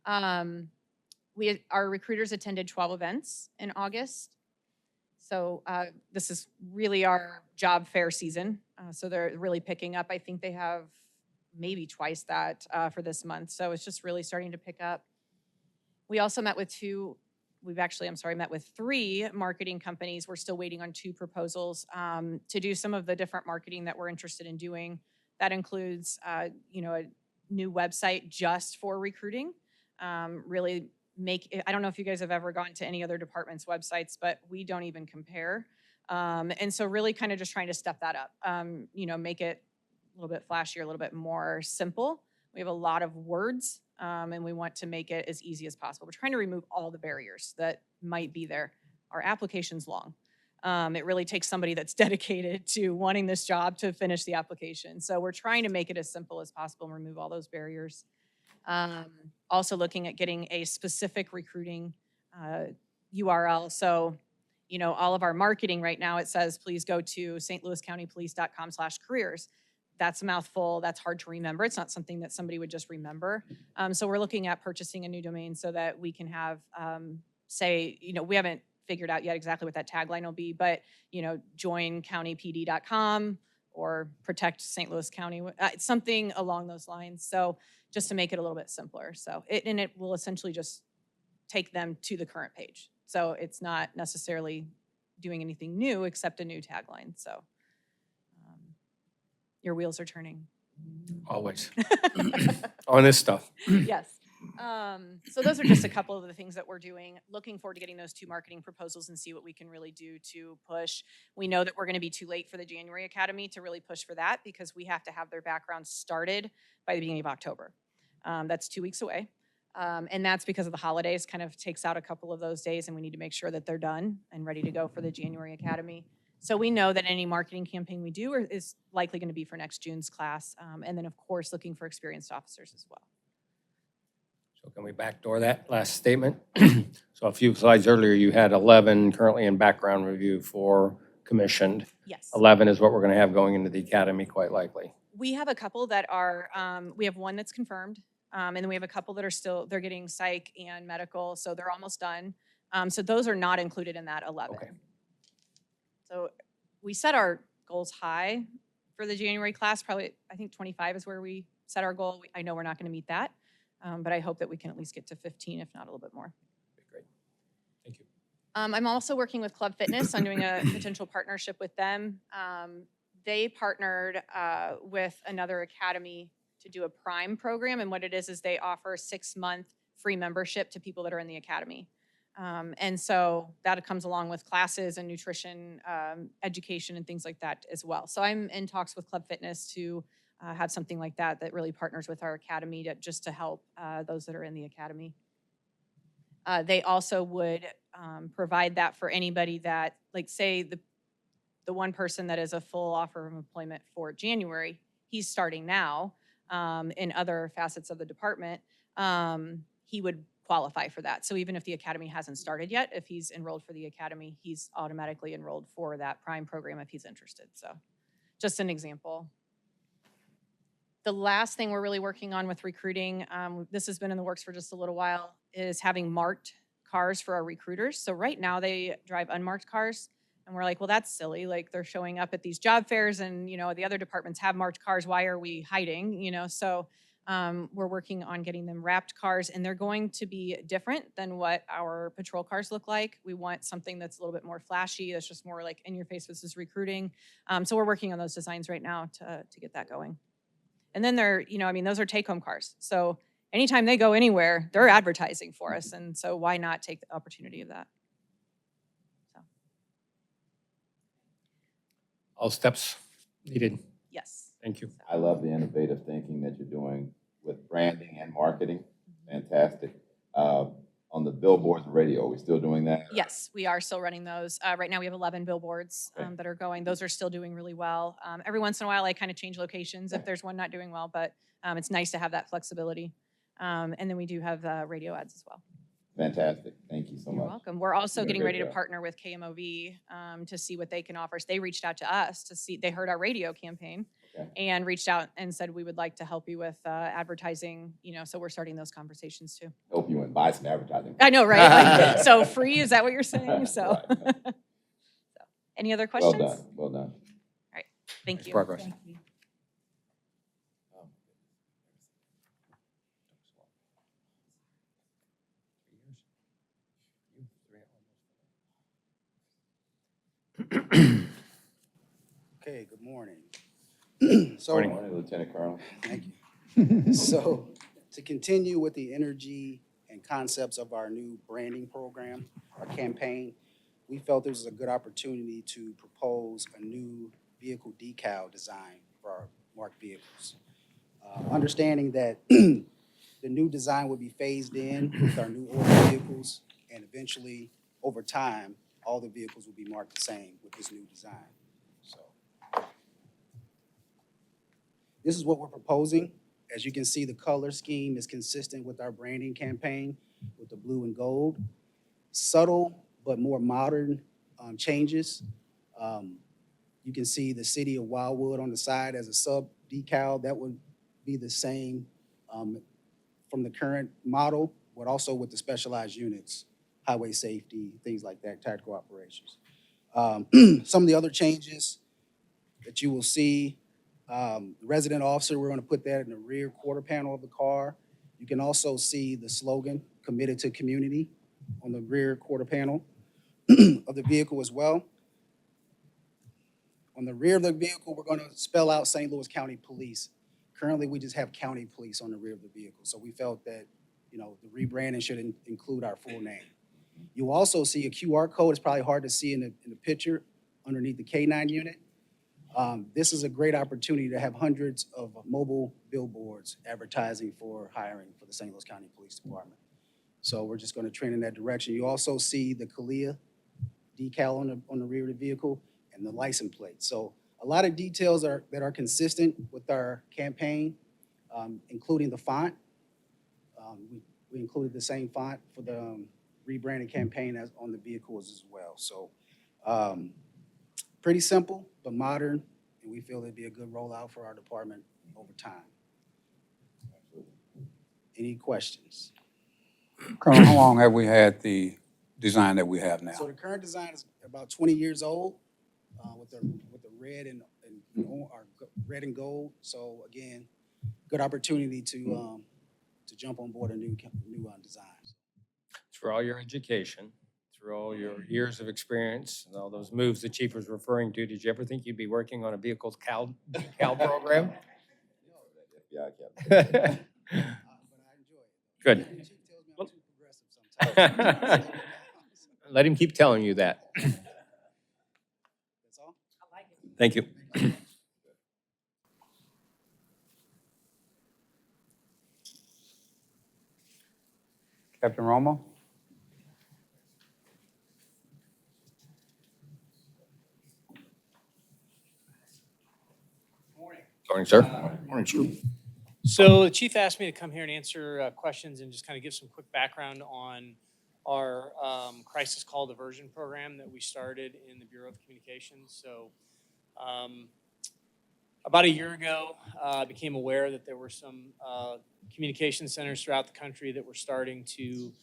our recruiters attended 12 events in August. So this is really our job fair season. So they're really picking up. I think they have maybe twice that for this month. So it's just really starting to pick up. We also met with met with 3 marketing companies. We're still waiting on 2 proposals to do some of the different marketing that we're interested in doing. That includes, a new website just for recruiting. Really I don't know if you guys have ever gone to any other department's websites, but we don't even compare. And so really kind of just trying to step that up, make it a little bit flashier, a little bit more simple. We have a lot of words, and we want to make it as easy as possible. We're trying to remove all the barriers that might be there. Our application's long. It really takes somebody that's dedicated to wanting this job to finish the application. So we're trying to make it as simple as possible and remove all those barriers. Also looking at getting a specific recruiting URL. So, all of our marketing right now, it says, please go to stlouiscountypolice.com/careers. That's a mouthful. That's hard to remember. It's not something that somebody would just remember. So we're looking at purchasing a new domain so that we can have, we haven't figured out yet exactly what that tagline will be, but, joincountypd.com or protect St. Louis County, something along those lines. So just to make it a little bit simpler. So it will essentially just take them to the current page. So it's not necessarily doing anything new except a new tagline. So your wheels are turning. Always. On this stuff. Yes. So those are just a couple of the things that we're doing. Looking forward to getting those 2 marketing proposals and see what we can really do to push. We know that we're going to be too late for the January Academy to really push for that because we have to have their background started by the beginning of October. That's 2 weeks away. And that's because of the holidays, kind of takes out a couple of those days, and we need to make sure that they're done and ready to go for the January Academy. So we know that any marketing campaign we do is likely going to be for next June's class. And then, of course, looking for experienced officers as well. So can we backdoor that last statement? So a few slides earlier, you had 11 currently in background review for commissioned. Yes. 11 is what we're going to have going into the academy, quite likely. We have a couple that are, we have one that's confirmed, and then we have a couple that are they're getting psych and medical, so they're almost done. So those are not included in that 11. Okay. So we set our goals high for the January class. Probably, I think 25 is where we set our goal. I know we're not going to meet that, but I hope that we can at least get to 15, if not a little bit more. Great. Thank you. I'm also working with Club Fitness on doing a potential partnership with them. They partnered with another academy to do a Prime program, and what it is they offer 6-month free membership to people that are in the academy. And so that comes along with classes and nutrition, education and things like that as well. So I'm in talks with Club Fitness to have something like that really partners with our academy just to help those that are in the academy. They also would provide that for anybody that, like, say the one person that is a full offer of employment for January, he's starting now in other facets of the department, he would qualify for that. So even if the academy hasn't started yet, if he's enrolled for the academy, he's automatically enrolled for that Prime program if he's interested. So just an example. The last thing we're really working on with recruiting, this has been in the works for just a little while, is having marked cars for our recruiters. So right now they drive unmarked cars, and we're like, well, that's silly. Like, they're showing up at these job fairs and, the other departments have marked cars. Why are we hiding? So We're working on getting them wrapped cars, and they're going to be different than what our patrol cars look like. We want something that's a little bit more flashy, that's just more like in your face versus recruiting. So we're working on those designs right now to get that going. And then they're, I mean, those are take-home cars. So anytime they go anywhere, they're advertising for us. And so why not take the opportunity of that? So, All steps needed. yes. Thank you. I love the innovative thinking that you're doing with branding and marketing. Fantastic. On the billboards and radio, are we still doing that? Yes, we are still running those. Right now we have 11 billboards Okay. that are going. Those are still doing really well. Every once in a while I kind of change locations if there's one not doing well, but it's nice to have that flexibility. And then we do have radio ads as well. Fantastic. Thank you so You're much. welcome. We're also You're doing a getting great ready to job. partner with KMOV to see what they can offer. So they reached out to us to see, they heard our radio campaign Okay. and reached out and said, we would like to help you with advertising, so we're starting those conversations too. Hope you went buy some advertising. I know, right? Like, so free, is that what you're saying? So, Right. so any other Well questions? done. Well done. Thank Nice you. progress. Okay, good morning. Good So, morning, Lieutenant Colonel. thank you. So, to continue with the energy and concepts of our new branding program, our campaign, we felt this was a good opportunity to propose a new vehicle decal design for our marked vehicles. Understanding that the new design will be phased in with our new older vehicles, and eventually, over time, all the vehicles will be marked the same with this new design. So, this is what we're proposing. As you can see, the color scheme is consistent with our branding campaign with the blue and gold. Subtle but more modern changes. You can see the city of Wildwood on the side as a sub decal. That would be the same from the current model, but also with the specialized units, highway safety, things like that, tactical operations. Some of the other changes that you will see, resident officer, we're going to put that in the rear quarter panel of the car. You can also see the slogan, committed to community, on the rear quarter panel of the vehicle as well. On the rear of the vehicle, we're going to spell out St. Louis County Police. Currently, we just have county police on the rear of the vehicle. So we felt that, the rebranding should include our full name. You'll also see a QR code. It's probably hard to see in the picture underneath the K9 unit. This is a great opportunity to have hundreds of mobile billboards advertising for hiring for the St. Louis County Police Department. So we're just going to trend in that direction. You also see the CALEA decal on the rear of the vehicle and the license plate. So a lot of details that are consistent with our campaign, including the font. We included the same font for the rebranding campaign as on the vehicles as well. So pretty simple, but modern, and we feel it'd be a good rollout for our department over time. Any questions? Colonel, how long have we had the design that we have now? So the current design is about 20 years old, with the red and red and gold. So again, good opportunity to jump on board a new design. Through all your education, through all your years of experience, and all those moves the chief was referring to, did you ever think you'd be working on a vehicle's decal program? Yeah, But I enjoy it. Good. The chief tells me I'm too progressive sometimes. Let him keep telling you that. That's all? Thank you. Captain Romo? Morning, sir. Morning, Chief. So the chief asked me to come here and answer questions and just kind of give some quick background on our crisis call diversion program that we started in the Bureau of Communications. So about a year ago, I became aware that there were some communication centers throughout the country that were starting to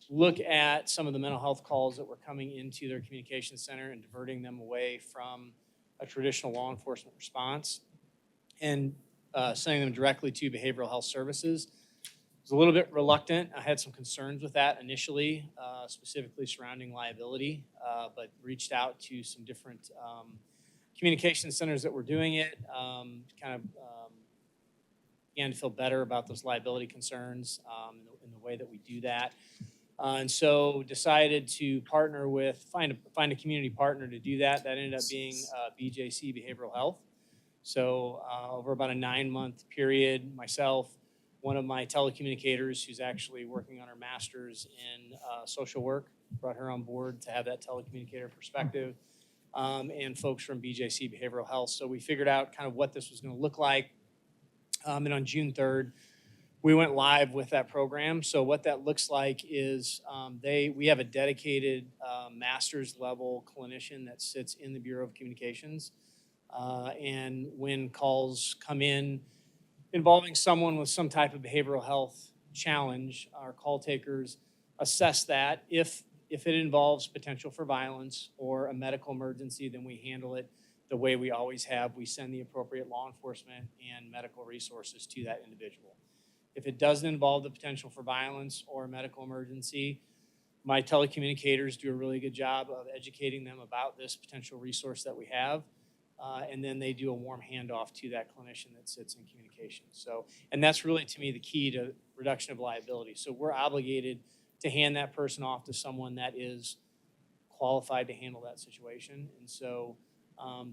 look at some of the mental health calls that were coming into their communication center and diverting them away from a traditional law enforcement response. And sending them directly to behavioral health services. I was a little bit reluctant. I had some concerns with that initially, specifically surrounding liability, but reached out to some different communication centers that were doing it, began to feel better about those liability concerns in the way that we do that. And so decided to partner with, find a community partner to do that. That ended up being BJC Behavioral Health. So over about a 9-month period, myself, one of my telecommunicators who's actually working on her master's in social work, brought her on board to have that telecommunicator perspective, and folks from BJC Behavioral Health. So we figured out kind of what this was going to look like. And on June 3rd, we went live with that program. So what that looks like is we have a dedicated master's level clinician that sits in the Bureau of Communications. And when calls come in involving someone with some type of behavioral health challenge, our call takers assess that. If it involves potential for violence or a medical emergency, then we handle it the way we always have. We send the appropriate law enforcement and medical resources to that individual. If it doesn't involve the potential for violence or a medical emergency, my telecommunicators do a really good job of educating them about this potential resource that we have. And then they do a warm handoff to that clinician that sits in communications. So, and that's really, to me, the key to reduction of liability. So we're obligated to hand that person off to someone that is qualified to handle that situation. And so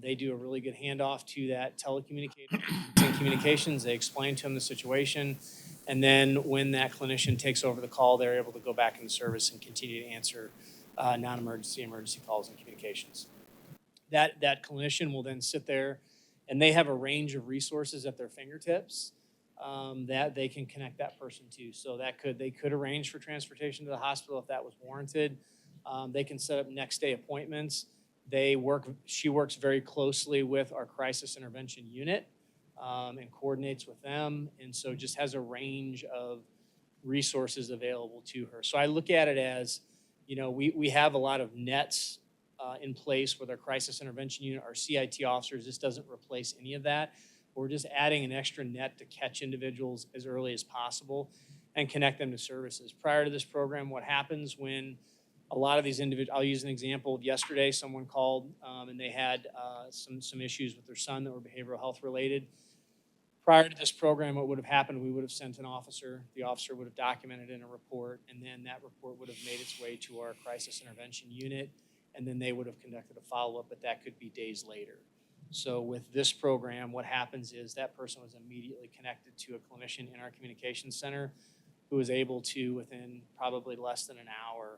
they do a really good handoff to that telecommunicator in communications. They explain to them the situation. And then when that clinician takes over the call, they're able to go back into service and continue to answer non-emergency, emergency calls and communications. That clinician will then sit there, and they have a range of resources at their fingertips that they can connect that person to. So they could arrange for transportation to the hospital if that was warranted. They can set up next day appointments. She works very closely with our crisis intervention unit and coordinates with them, and so just has a range of resources available to her. So I look at it as, we have a lot of nets in place with our crisis intervention unit, our CIT officers. This doesn't replace any of that. We're just adding an extra net to catch individuals as early as possible and connect them to services. Prior to this program, what happens when a lot of these individuals, I'll use an example of yesterday, someone called and they had some issues with their son that were behavioral health related. Prior to this program, what would have happened, we would have sent an officer, the officer would have documented in a report, and then that report would have made its way to our crisis intervention unit, and then they would have conducted a follow-up, but that could be days later. So with this program, what happens is that person was immediately connected to a clinician in our communications center who was able to, within probably less than an hour,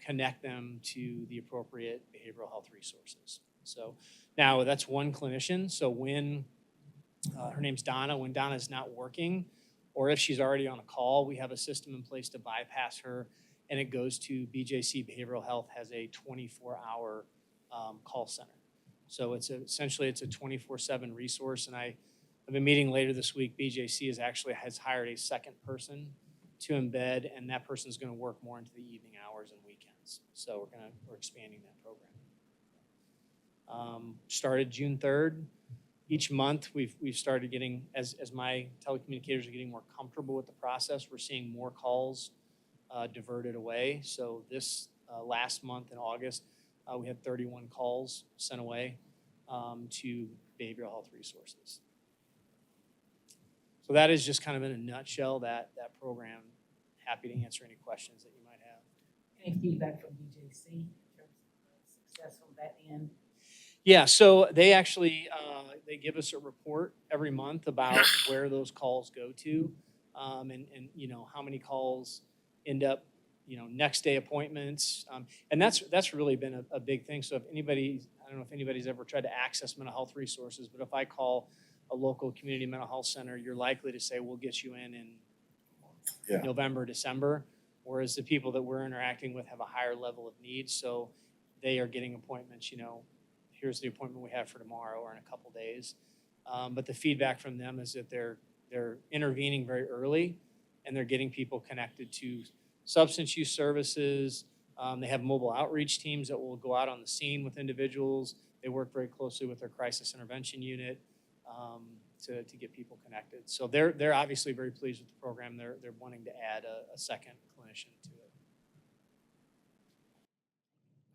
connect them to the appropriate behavioral health resources. So now that's one clinician. So when her name's Donna, when Donna's not working, or if she's already on a call, we have a system in place to bypass her, and it goes to BJC Behavioral Health has a 24-hour call center. So essentially it's a 24/7 resource, and I have a meeting later this week. BJC has hired a second person to embed, and that person's going to work more into the evening hours and weekends. So we're expanding that program. Started June 3rd. Each month we've started getting, as my telecommunicators are getting more comfortable with the process, we're seeing more calls diverted away. So this last month in August, we had 31 calls sent away to behavioral health resources. So that is just kind of in a nutshell that program. Happy to answer any questions that you might have. Any feedback from BJC in terms of success on that end? Yeah, so they actually, they give us a report every month about where those calls go to and how many calls end up, next day appointments. And that's really been a big thing. So if anybody, I don't know if anybody's ever tried to access mental health resources, but if I call a local community mental health center, you're likely to say, we'll get you in November, December, whereas the people that we're interacting with have a higher level of need. So they are getting appointments, here's the appointment we have for tomorrow or in a couple days. But the feedback from them is that they're intervening very early, and they're getting people connected to substance use services. They have mobile outreach teams that will go out on the scene with individuals. They work very closely with their crisis intervention unit. to get people connected. So they're obviously very pleased with the program. They're wanting to add a second clinician to it.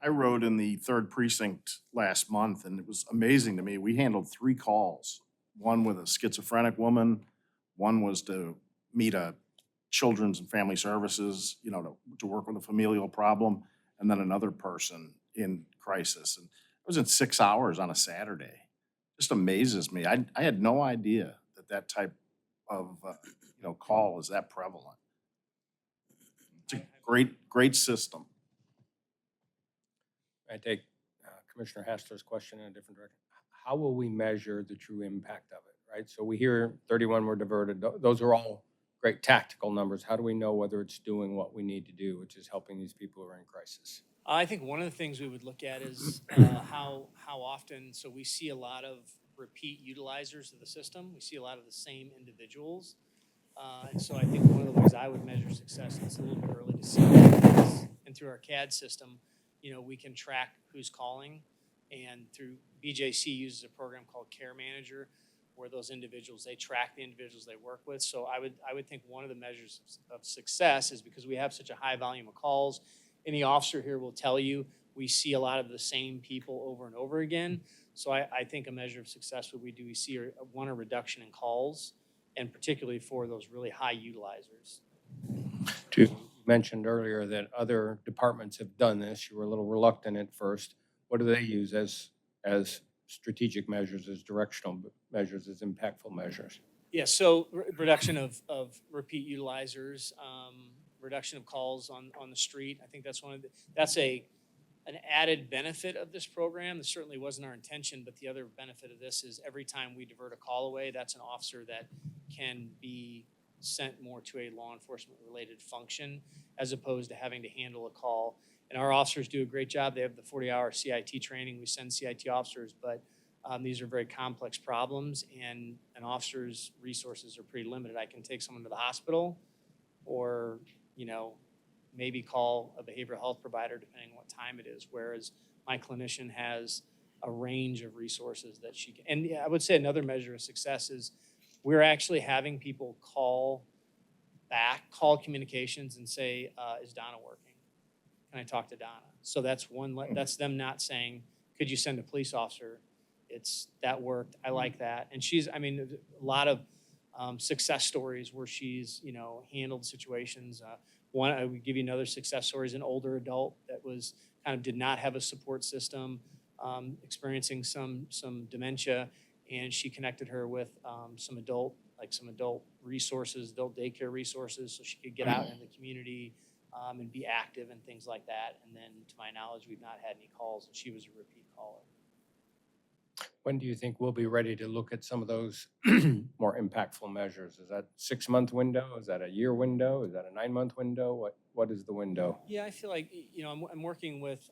I rode in the 3rd precinct last month, and it was amazing to me. We handled 3 calls. One with a schizophrenic woman, one was to meet a children's and family services, you know, to work with a familial problem, and then another person in crisis. And it was in 6 hours on a Saturday. Just amazes me. I had no idea that type of, call is that prevalent. It's a great system. I take Commissioner Hassler's question in a different direction. How will we measure the true impact of it, right? So we hear 31 were diverted. Those are all great tactical numbers. How do we know whether it's doing what we need to do, which is helping these people who are in crisis? I think one of the things we would look at is how often, so we see a lot of repeat utilizers of the system. We see a lot of the same individuals. And so I think one of the ways I would measure success, and it's a little bit early to see, and through our CAD system, we can track who's calling. And through BJC uses a program called Care Manager, where those individuals, they track the individuals they work with. So I would think one of the measures of success is because we have such a high volume of calls. Any officer here will tell you we see a lot of the same people over and over again. So I think a measure of success would we see a reduction in calls, and particularly for those really high utilizers. You mentioned earlier that other departments have done this. You were a little reluctant at first. What do they use as strategic measures, as directional measures, as impactful measures? Yeah, so reduction of repeat utilizers, reduction of calls on the street. I think that's an added benefit of this program. This certainly wasn't our intention, but the other benefit of this is every time we divert a call away, that's an officer that can be sent more to a law enforcement related function as opposed to having to handle a call. And our officers do a great job. They have the 40-hour CIT training. We send CIT officers, but these are very complex problems, and an officer's resources are pretty limited. I can take someone to the hospital or, maybe call a behavioral health provider depending on what time it is, whereas my clinician has a range of resources that she can. And I would say another measure of success is we're actually having people call communications and say, is Donna working? Can I talk to Donna? So that's that's them not saying, could you send a police officer? It's that worked. I like that. And a lot of success stories where she's, handled situations. One, I would give you another success story is an older adult that was did not have a support system, experiencing some dementia, and she connected her with some adult resources, adult daycare resources, so she could get out in the community and be active and things like that. And then, to my knowledge, we've not had any calls, and she was a repeat caller. When do you think we'll be ready to look at some of those more impactful measures? Is that 6-month window? Is that a year window? Is that a 9-month window? What is the window? Yeah, I feel like, I'm working with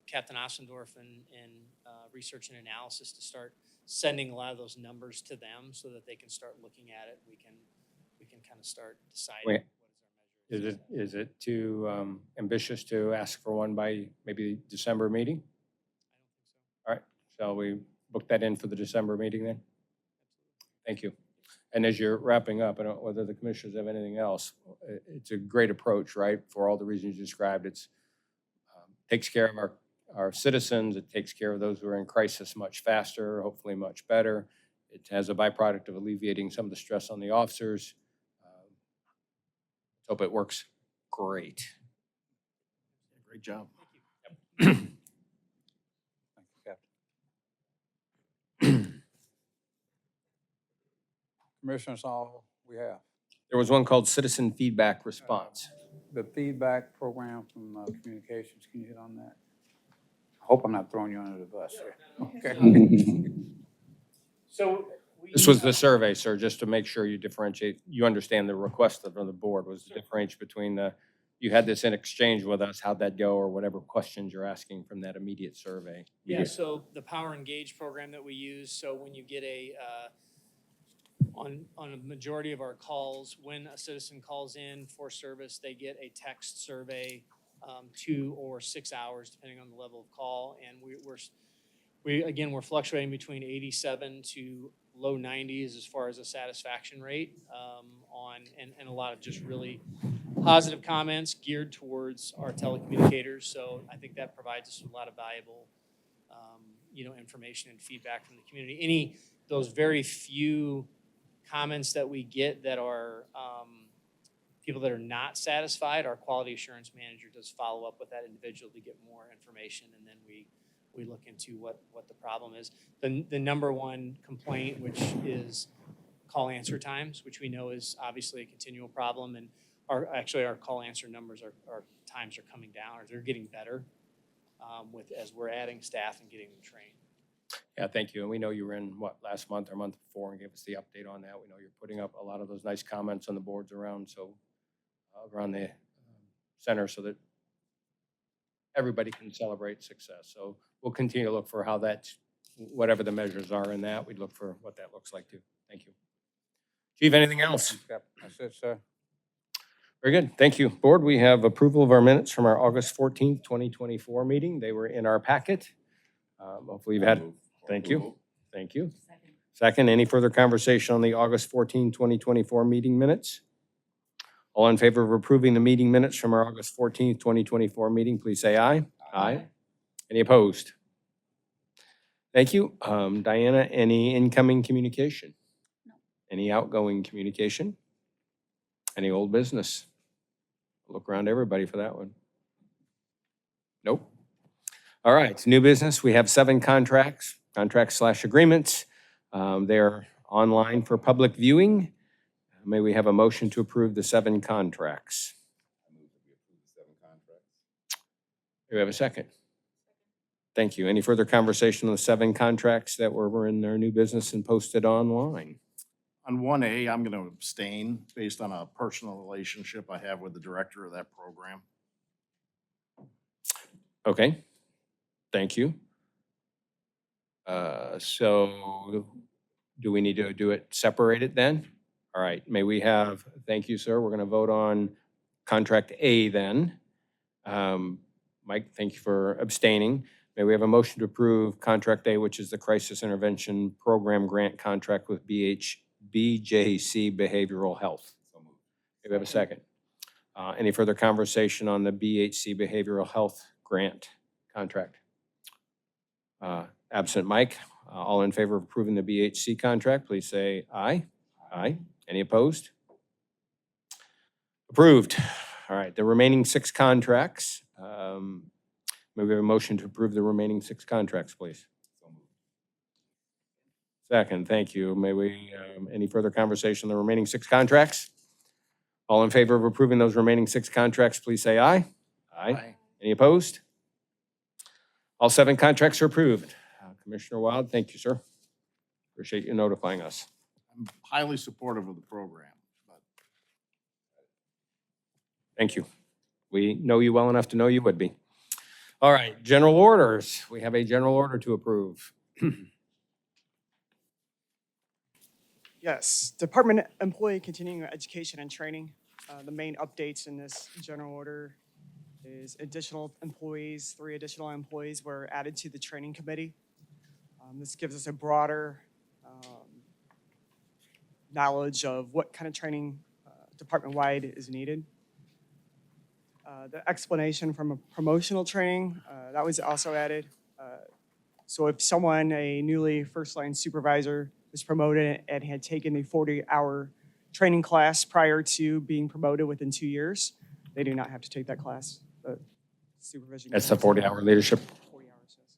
Captain Ossendorf in research and analysis to start sending a lot of those numbers to them so that they can start looking at it. We can kind of start deciding Wait. what is our measure. Is it too ambitious to ask for one by maybe December meeting? I don't think so. All right, shall we book that in for the December meeting then? Thank you. And as you're wrapping up, I don't know whether the commissioners have anything else. It's a great approach, right? For all the reasons you described, it's takes care of our citizens. It takes care of those who are in crisis much faster, hopefully much better. It has a byproduct of alleviating some of the stress on the officers. Hope it works great. Great job. Thank you, Captain. Commissioners, all we have. There was one called Citizen Feedback Response. The feedback program from communications, can you hit on that? I hope I'm not throwing you under the bus here. Okay. So This was the survey, sir, just to make sure you differentiate, you understand the request from the board was to differentiate between you had this in exchange with us, how'd that go, or whatever questions you're asking from that immediate survey. Yeah, so the Power Engage program that we use, so when you get on a majority of our calls, when a citizen calls in for service, they get a text survey, 2 or 6 hours, depending on the level of call. And we're fluctuating between 87 to low 90s as far as a satisfaction rate and a lot of just really positive comments geared towards our telecommunicators. So I think that provides us with a lot of valuable information and feedback from the community. Those very few comments that we get that are people that are not satisfied, our quality assurance manager does follow up with that individual to get more information, and then we look into what the problem is. The number one complaint, which is call answer times, which we know is obviously a continual problem, and our call answer numbers our times are coming down, or they're getting better as we're adding staff and getting them trained. Yeah, thank you. And we know you were in, last month or month before, and gave us the update on that. We know you're putting up a lot of those nice comments on the boards around the center so that everybody can celebrate success. So we'll continue to look for how whatever the measures are in that, we'd look for what that looks like too. Thank you. Chief, anything else? Yep, that's it, sir. Very good. Thank you. Board, we have approval of our minutes from our August 14th, 2024 meeting. They were in our packet. Hopefully you've had, thank you. Thank you. Second, any further conversation on the August 14, 2024 meeting minutes? All in favor of approving the meeting minutes from our August 14th, 2024 meeting, please say aye. Aye. Any opposed? Thank you. Diana, any incoming communication? No. Any outgoing communication? Any old business? Look around everybody for that one. Nope. All right, new business. We have 7 contracts/agreements. They're online for public viewing. May we have a motion to approve the 7 contracts? I move that we approve the 7 contracts. Do we have a second? Thank you. Any further conversation on the 7 contracts that were in their new business and posted online? On 1A, I'm going to abstain based on a personal relationship I have with the director of that program. Okay, thank you. So do we need to do it separated then? All right, may we have, thank you, sir. We're going to vote on contract A then. Mike, thank you for abstaining. May we have a motion to approve contract A, which is the Crisis Intervention Program Grant Contract with BJC Behavioral Health? So moved. May we have a second? Any further conversation on the BHC Behavioral Health Grant Contract? Absent Mike, all in favor of approving the BHC contract, please say aye. Aye. Any opposed? Approved. All right, the remaining 6 contracts. May we have a motion to approve the remaining 6 contracts, please? So moved. Second, thank you. May we, any further conversation on the remaining 6 contracts? All in favor of approving those remaining 6 contracts, please say aye. Aye. Any opposed? All 7 contracts are approved. Commissioner Wild, thank you, sir. Appreciate you notifying us. I'm highly supportive of the program, but Thank you. We know you well enough to know you would be. All right, general orders. We have a general order to approve. Yes, Department Employee Continuing Education and Training. The main updates in this general order is additional employees, 3 additional employees were added to the training committee. This gives us a broader knowledge of what kind of training department-wide is needed. The explanation from a promotional training, that was also added. So if someone, a newly first-line supervisor, was promoted and had taken a 40-hour training class prior to being promoted within 2 years, they do not have to take that class. Supervision. That's the 40-hour leadership. 40 hours, yes.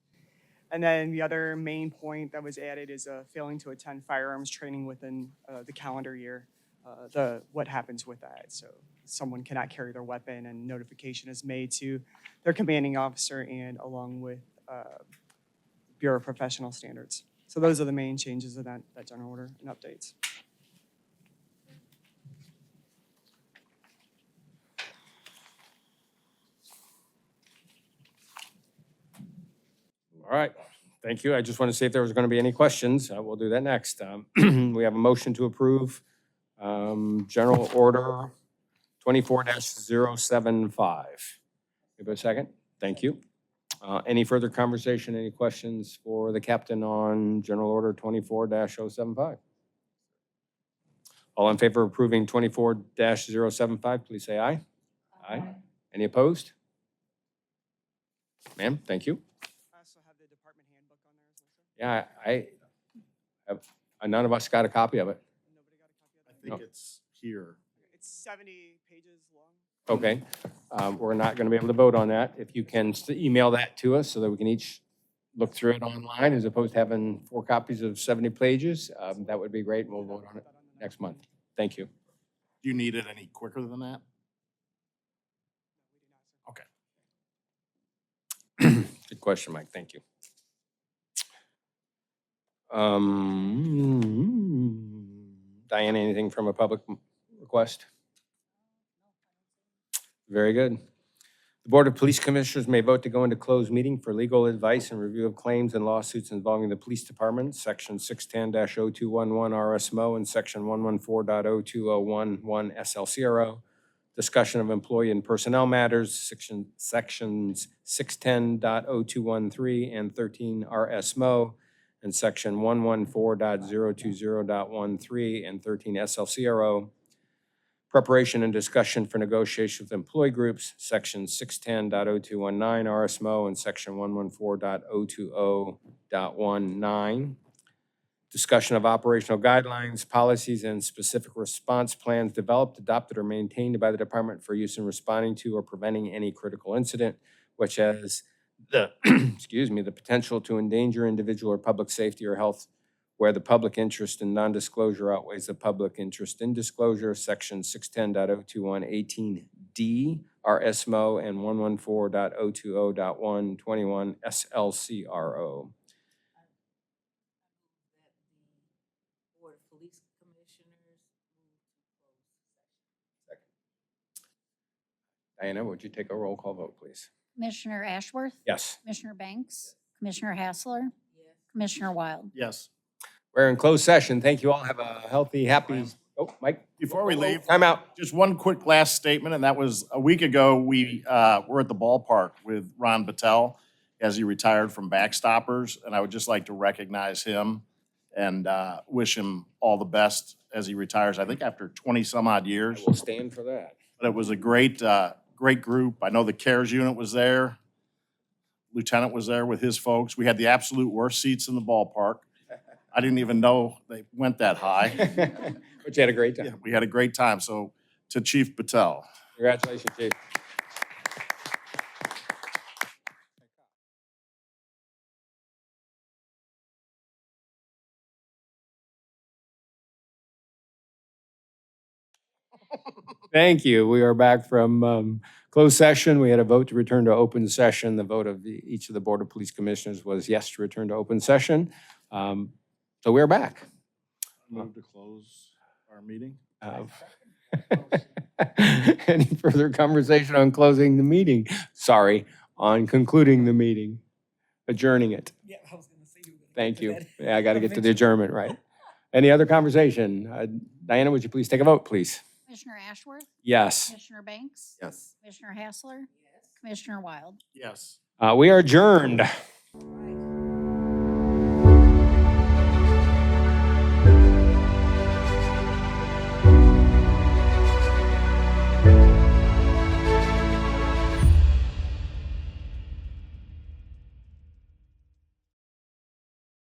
And then the other main point that was added is failing to attend firearms training within the calendar year. What happens with that? So someone cannot carry their weapon, and notification is made to their commanding officer and along with Bureau of Professional Standards. So those are the main changes in that general order and updates. All right, thank you. I just want to see if there was going to be any questions. We'll do that next. We have a motion to approve General Order 24-075. Give it a second. Thank you. Any further conversation, any questions for the captain on General Order 24-075? All in favor of approving 24-075, please say aye. Aye. Any opposed? Ma'am, thank you. I also have the department handbook on there as well, sir. Yeah, none of us got a copy of it. Nobody got a copy of I that? think it's here. It's 70 pages long. Okay, we're not going to be able to vote on that. If you can email that to us so that we can each look through it online as opposed to having 4 copies of 70 pages, that would be great, and we'll vote on it next month. Thank you. Do you need it any quicker than that? Okay. Good question, Mike. Thank you. Diane, anything from a public request? Very good. The Board of Police Commissioners may vote to go into closed meeting for legal advice and review of claims and lawsuits involving the police department, Section 610-0211 RSMO and Section 114.0201 SLCRO. Discussion of employee and personnel matters, Sections 610.0213 and 13 RSMO, and Section 114.020.13 and 13 SLCRO. Preparation and discussion for negotiation with employee groups, Section 610.0219 RSMO and Section 114.020.19. Discussion of operational guidelines, policies, and specific response plans developed, adopted, or maintained by the department for use in responding to or preventing any critical incident, which has the, the potential to endanger individual or public safety or health where the public interest in non-disclosure outweighs the public interest in disclosure, Section 610.021.18D, RSMO, and 114.020.121 SLCRO. Board of Police Commissioners move to closed session. Diana, would you take a roll call vote, please? Commissioner Ashworth? Yes. Commissioner Banks? Commissioner Hassler? Yes. Commissioner Wild? Yes. We're in closed session. Thank you all. Have a healthy, happy, oh, Mike. Before we leave, Time out. just one quick last statement, and that was a week ago, we were at the ballpark with Ron Battelle as he retired from Backstoppers, and I would just like to recognize him and wish him all the best as he retires, I think after 20-some-odd years. We'll stand for that. But it was a great group. I know the CARES unit was there. Lieutenant was there with his folks. We had the absolute worst seats in the ballpark. I didn't even know they went that high. But you had a great time. Yeah, we had a great time. So to Chief Battelle. Congratulations, Chief. Thank you. We are back from closed session. We had a vote to return to open session. The vote of each of the Board of Police Commissioners was yes to return to open session. So we're back. Move to close our meeting. Any further conversation on closing the meeting? Sorry, on concluding the meeting, adjourning it. Yeah, I was gonna say you. Thank you. Yeah, I got to get to the adjournment, right? Any other conversation? Diana, would you please take a vote, please? Commissioner Ashworth? Yes. Commissioner Banks? Yes. Commissioner Hassler? Commissioner Wild? Yes. We are adjourned. Right.